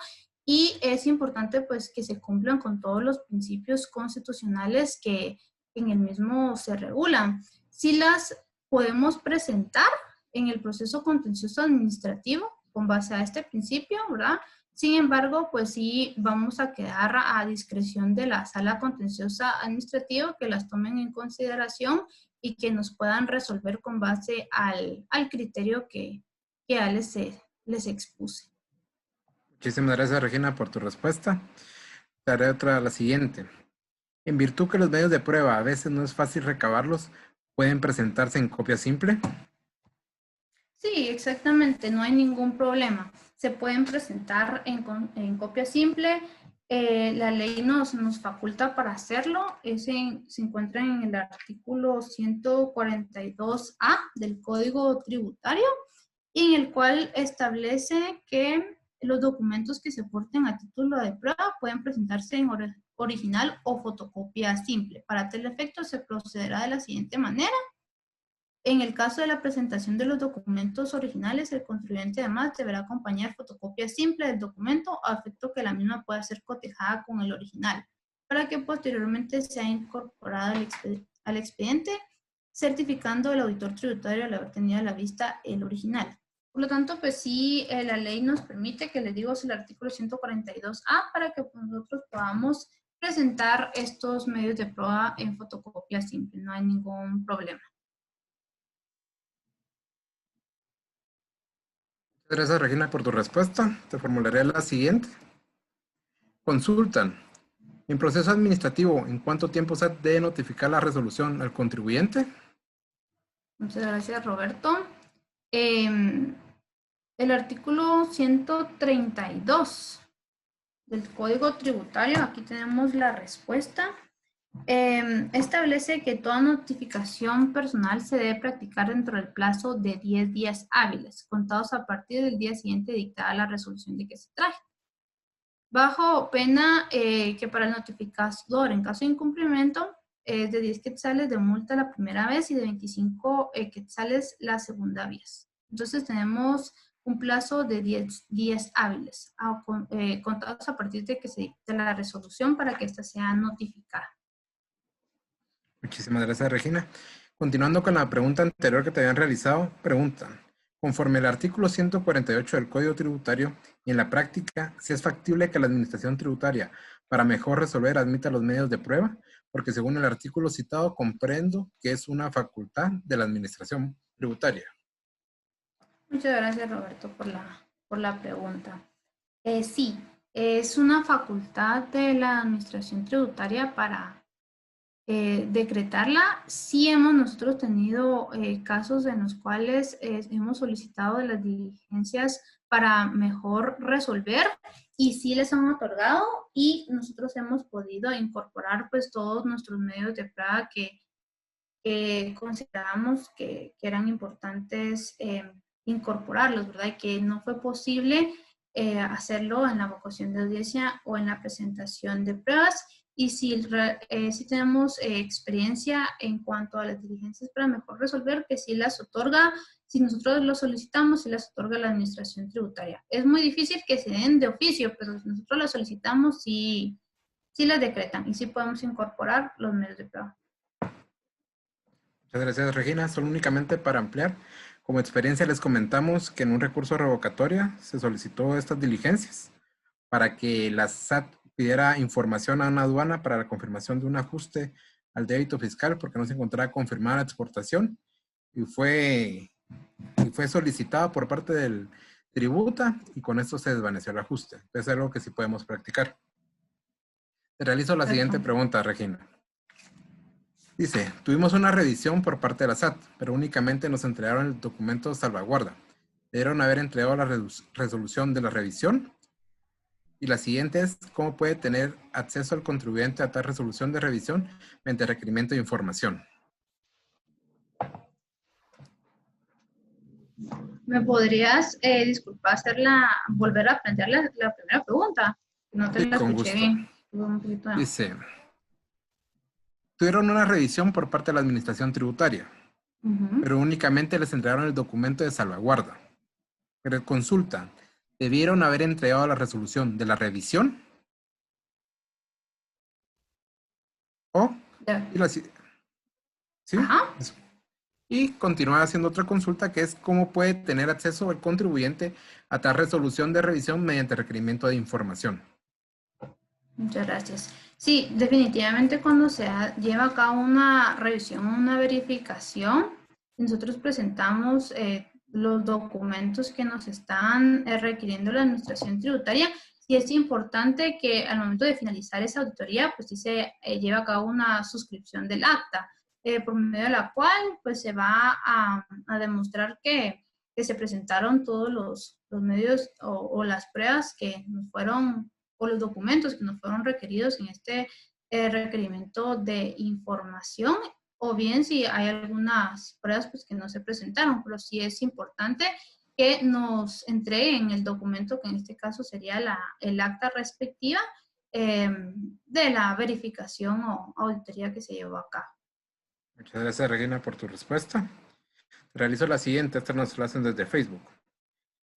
Speaker 4: y es importante pues que se cumplan con todos los principios constitucionales que en el mismo se regulan. Si las podemos presentar en el proceso contencioso administrativo con base a este principio, ¿verdad? Sin embargo, pues sí vamos a quedar a discreción de la sala contenciosa administrativa que las tomen en consideración y que nos puedan resolver con base al criterio que ya les expuse.
Speaker 3: Muchísimas gracias, Regina, por tu respuesta. Te haré otra, la siguiente. En virtud que los medios de prueba a veces no es fácil recabarlos, ¿pueden presentarse en copia simple?
Speaker 4: Sí, exactamente, no hay ningún problema. Se pueden presentar en copia simple. La ley nos faculta para hacerlo. Se encuentra en el artículo 142A del Código Tributario, y en el cual establece que los documentos que se aporten a título de prueba pueden presentarse en original o fotocopia simple. Para tal efecto se procederá de la siguiente manera. En el caso de la presentación de los documentos originales, el contribuyente además deberá acompañar fotocopia simple del documento a efecto que la misma pueda ser cotejada con el original, para que posteriormente sea incorporada al expediente, certificando el auditor tributario al haber tenido a la vista el original. Por lo tanto, pues sí, la ley nos permite, que les digo, es el artículo 142A, para que nosotros podamos presentar estos medios de prueba en fotocopia simple. No hay ningún problema.
Speaker 3: Gracias, Regina, por tu respuesta. Te formularé la siguiente. Consultan. En proceso administrativo, ¿en cuánto tiempo se debe notificar la resolución al contribuyente?
Speaker 4: Muchas gracias, Roberto. El artículo 132 del Código Tributario, aquí tenemos la respuesta. Establece que toda notificación personal se debe practicar dentro del plazo de 10 días hábiles, contados a partir del día siguiente dictada la resolución de que se traje. Bajo pena que para el notificador, en caso de incumplimiento, es de 10 quetzales de multa la primera vez y de 25 quetzales la segunda vez. Entonces tenemos un plazo de 10 días hábiles, contados a partir de que se dicte la resolución para que ésta sea notificada.
Speaker 3: Muchísimas gracias, Regina. Continuando con la pregunta anterior que te habían realizado, preguntan, conforme el artículo 148 del Código Tributario y en la práctica, si es factible que la Administración Tributaria, para mejor resolver, admita los medios de prueba, porque según el artículo citado, comprendo que es una facultad de la Administración Tributaria.
Speaker 4: Muchas gracias, Roberto, por la pregunta. Sí, es una facultad de la Administración Tributaria para decretarla. Sí hemos nosotros tenido casos en los cuales hemos solicitado de las diligencias para mejor resolver y sí les han otorgado, y nosotros hemos podido incorporar pues todos nuestros medios de prueba que consideramos que eran importantes incorporarlos, ¿verdad? Y que no fue posible hacerlo en la vocación de audiencia o en la presentación de pruebas. Y si tenemos experiencia en cuanto a las diligencias para mejor resolver, que sí las otorga, si nosotros lo solicitamos, sí las otorga la Administración Tributaria. Es muy difícil que se den de oficio, pero si nosotros las solicitamos, sí las decretan y sí podemos incorporar los medios de prueba.
Speaker 3: Muchas gracias, Regina. Solo únicamente para ampliar, como experiencia les comentamos que en un recurso revocatoria se solicitó estas diligencias para que la SAT pidiera información a una aduana para la confirmación de un ajuste al débito fiscal porque no se encontraba confirmada la exportación y fue solicitado por parte del tributa y con esto se desvaneció el ajuste. Es algo que sí podemos practicar. Te realizo la siguiente pregunta, Regina. Dice, tuvimos una revisión por parte de la SAT, pero únicamente nos entregaron el documento de salvaguarda. ¿Debieron haber entregado la resolución de la revisión? Y la siguiente es, ¿cómo puede tener acceso el contribuyente a tal resolución de revisión mediante requerimiento de información?
Speaker 4: ¿Me podrías, disculpa, volver a plantear la primera pregunta? No te
Speaker 3: Sí,
Speaker 4: la
Speaker 3: con
Speaker 4: escuché
Speaker 3: gusto.
Speaker 4: bien. Un poquito de...
Speaker 3: Dice, tuvieron una revisión por parte de la Administración Tributaria, pero únicamente les entregaron el documento de salvaguarda. Pero consulta, ¿debieron haber entregado la resolución de la revisión? ¿O?
Speaker 4: Ya.
Speaker 3: ¿Sí?
Speaker 4: Ajá.
Speaker 3: Y continuar haciendo otra consulta que es cómo puede tener acceso el contribuyente a tal resolución de revisión mediante requerimiento de información.
Speaker 4: Muchas gracias. Sí, definitivamente cuando lleva a cabo una revisión, una verificación, nosotros presentamos los documentos que nos están requiriendo la administración tributaria. Y es importante que al momento de finalizar esa auditoría, pues sí se lleve a cabo una suscripción del acta, por medio de la cual pues se va a demostrar que se presentaron todos los medios o las pruebas que nos fueron, o los documentos que nos fueron requeridos en este requerimiento de información, o bien si hay algunas pruebas pues que no se presentaron, pero sí es importante que nos entreguen el documento, que en este caso sería el acta respectiva de la verificación o auditoría que se llevó a cabo.
Speaker 3: Muchas gracias, Regina, por tu respuesta. Realizo la siguiente, esta nos la hacen desde Facebook.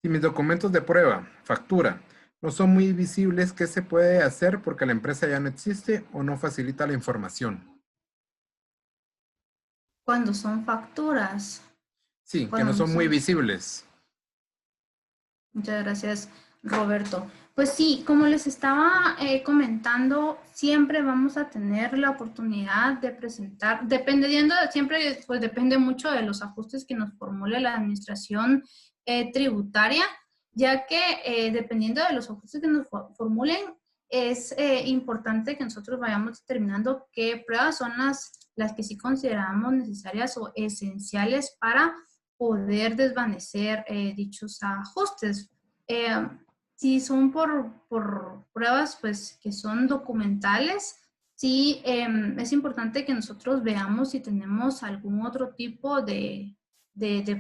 Speaker 3: Si mis documentos de prueba, factura, no son muy visibles, ¿qué se puede hacer porque la empresa ya no existe o no facilita la información?
Speaker 4: Cuando son facturas.
Speaker 3: Sí, que no son muy visibles.
Speaker 4: Muchas gracias, Roberto. Pues sí, como les estaba comentando, siempre vamos a tener la oportunidad de presentar, dependiendo, siempre pues depende mucho de los ajustes que nos formule la administración tributaria, ya que dependiendo de los ajustes que nos formulen, es importante que nosotros vayamos determinando qué pruebas son las que sí consideramos necesarias o esenciales para poder desvanecer dichos ajustes. Si son por pruebas pues, que son documentales, sí es importante que nosotros veamos si tenemos algún otro tipo de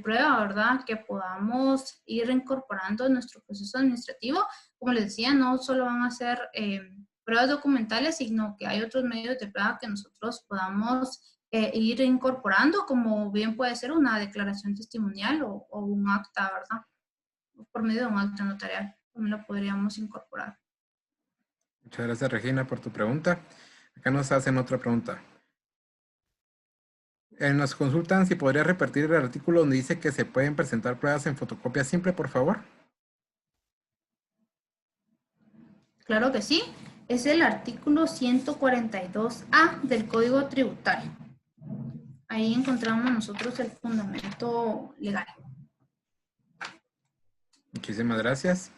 Speaker 4: prueba, ¿verdad? Que podamos ir incorporando en nuestro proceso administrativo. Como les decía, no solo van a ser pruebas documentales, sino que hay otros medios de prueba que nosotros podamos ir incorporando, como bien puede ser una declaración testimonial o un acta, ¿verdad? Por medio de un acta notarial, también lo podríamos incorporar.
Speaker 3: Muchas gracias, Regina, por tu pregunta. Acá nos hacen otra pregunta. Nos consultan si podría repetir el artículo donde dice que se pueden presentar pruebas en fotocopia simple, por favor.
Speaker 4: Claro que sí. Es el artículo 142A del Código Tributario. Ahí encontramos nosotros el fundamento legal.
Speaker 3: Muchísimas gracias.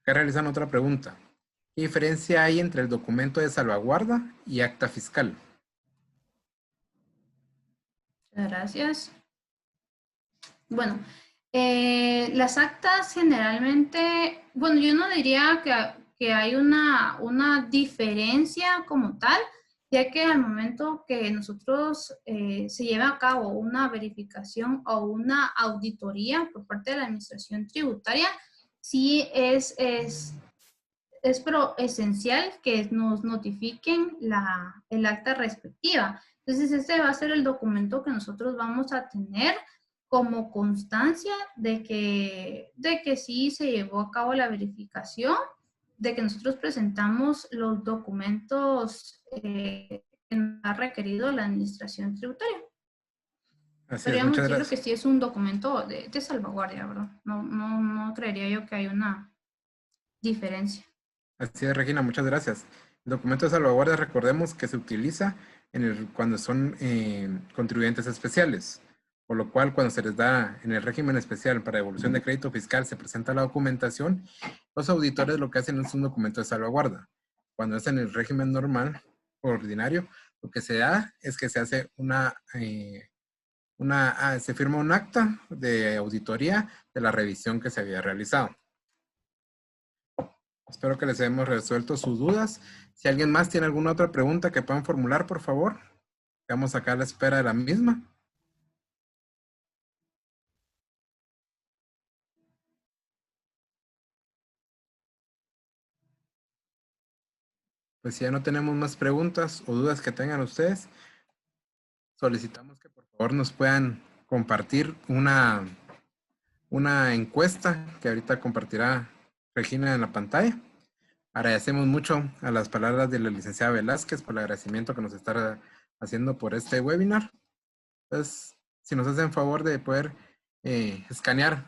Speaker 3: Acá realizan otra pregunta. ¿Qué diferencia hay entre el documento de salvaguarda y acta fiscal?
Speaker 4: Muchas gracias. Bueno, las actas generalmente, bueno, yo no diría que hay una diferencia como tal, ya que al momento que nosotros se lleva a cabo una verificación o una auditoría por parte de la administración tributaria, sí es esencial que nos notifiquen el acta respectiva. Entonces, este va a ser el documento que nosotros vamos a tener como constancia de que sí se llevó a cabo la verificación, de que nosotros presentamos los documentos que nos ha requerido la administración tributaria. Podríamos decirlo que sí es un documento de salvaguardia, ¿verdad? No creería yo que hay una diferencia.
Speaker 3: Así es, Regina, muchas gracias. El documento de salvaguardia, recordemos que se utiliza cuando son contribuyentes especiales, por lo cual cuando se les da en el régimen especial para devolución de crédito fiscal, se presenta la documentación, los auditores lo que hacen es un documento de salvaguarda. Cuando es en el régimen normal, ordinario, lo que se da es que se hace se firma un acta de auditoría de la revisión que se había realizado. Espero que les hayamos resuelto sus dudas. Si alguien más tiene alguna otra pregunta que puedan formular, por favor, quedamos acá a la espera de la misma. Pues si ya no tenemos más preguntas o dudas que tengan ustedes, solicitamos que por favor nos puedan compartir una encuesta que ahorita compartirá Regina en la pantalla. Agradecemos mucho a las palabras de la licenciada Velázquez por el agradecimiento que nos está haciendo por este webinar. Pues si nos hacen favor de poder escanear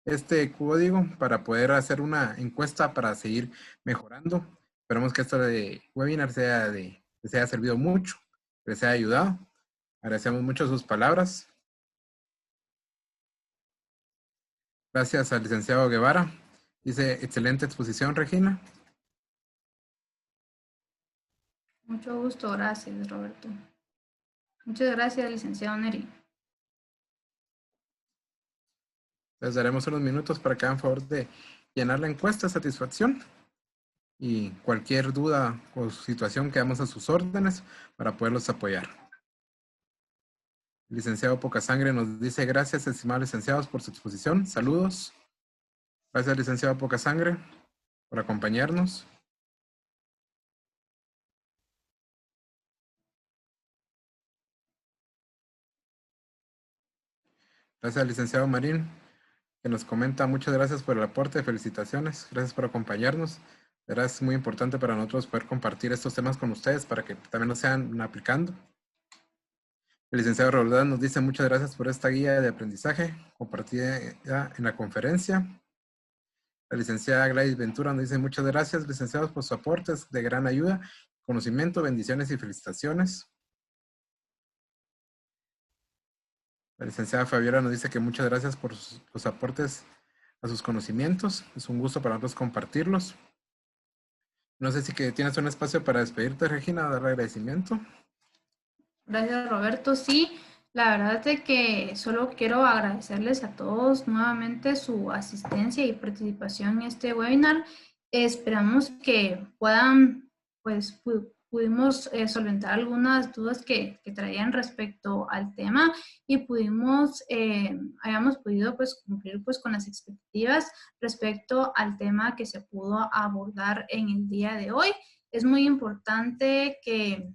Speaker 3: este código para poder hacer una encuesta para seguir mejorando. Esperamos que esto de webinar les haya servido mucho, les haya ayudado. Agradecemos mucho sus palabras. Gracias al licenciado Guevara. Dice, excelente exposición, Regina.
Speaker 4: Mucho gusto, gracias, Roberto. Muchas gracias, licenciado Neri.
Speaker 3: Les daremos unos minutos para que hagan favor de llenar la encuesta de satisfacción. Y cualquier duda o situación quedamos a sus órdenes para poderlos apoyar. El licenciado Pocasangre nos dice, gracias, estimados licenciados, por su exposición. Saludos. Gracias, licenciado Pocasangre, por acompañarnos. Gracias al licenciado Marín, que nos comenta, muchas gracias por el aporte, felicitaciones, gracias por acompañarnos. De verdad es muy importante para nosotros poder compartir estos temas con ustedes para que también los sean aplicando. El licenciado Roldán nos dice, muchas gracias por esta guía de aprendizaje compartida en la conferencia. La licenciada Gladys Ventura nos dice, muchas gracias, licenciados, por sus aportes de gran ayuda, conocimiento, bendiciones y felicitaciones. La licenciada Fabiola nos dice que muchas gracias por los aportes a sus conocimientos. Es un gusto para nosotros compartirlos. No sé si que tienes un espacio para despedirte, Regina, dar agradecimiento.
Speaker 4: Gracias, Roberto. Sí, la verdad es que solo quiero agradecerles a todos nuevamente su asistencia y participación en este webinar. Esperamos que puedan, pues, pudimos solventar algunas dudas que traían respecto al tema y hayamos podido pues cumplir pues con las expectativas respecto al tema que se pudo abordar en el día de hoy. Es muy importante que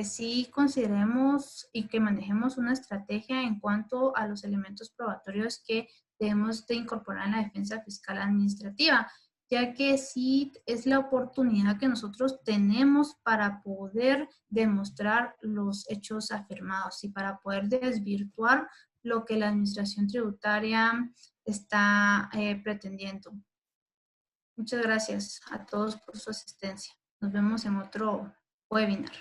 Speaker 4: sí consideremos y que manejemos una estrategia en cuanto a los elementos probatorios que debemos de incorporar en la defensa fiscal administrativa, ya que sí es la oportunidad que nosotros tenemos para poder demostrar los hechos afirmados y para poder desvirtuar lo que la administración tributaria está pretendiendo. Muchas gracias a todos por su asistencia. Nos vemos en otro webinar.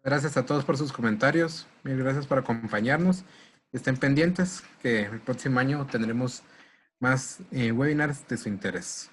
Speaker 3: Gracias a todos por sus comentarios. Mil gracias por acompañarnos. Estén pendientes que el próximo año tendremos más webinars de su interés.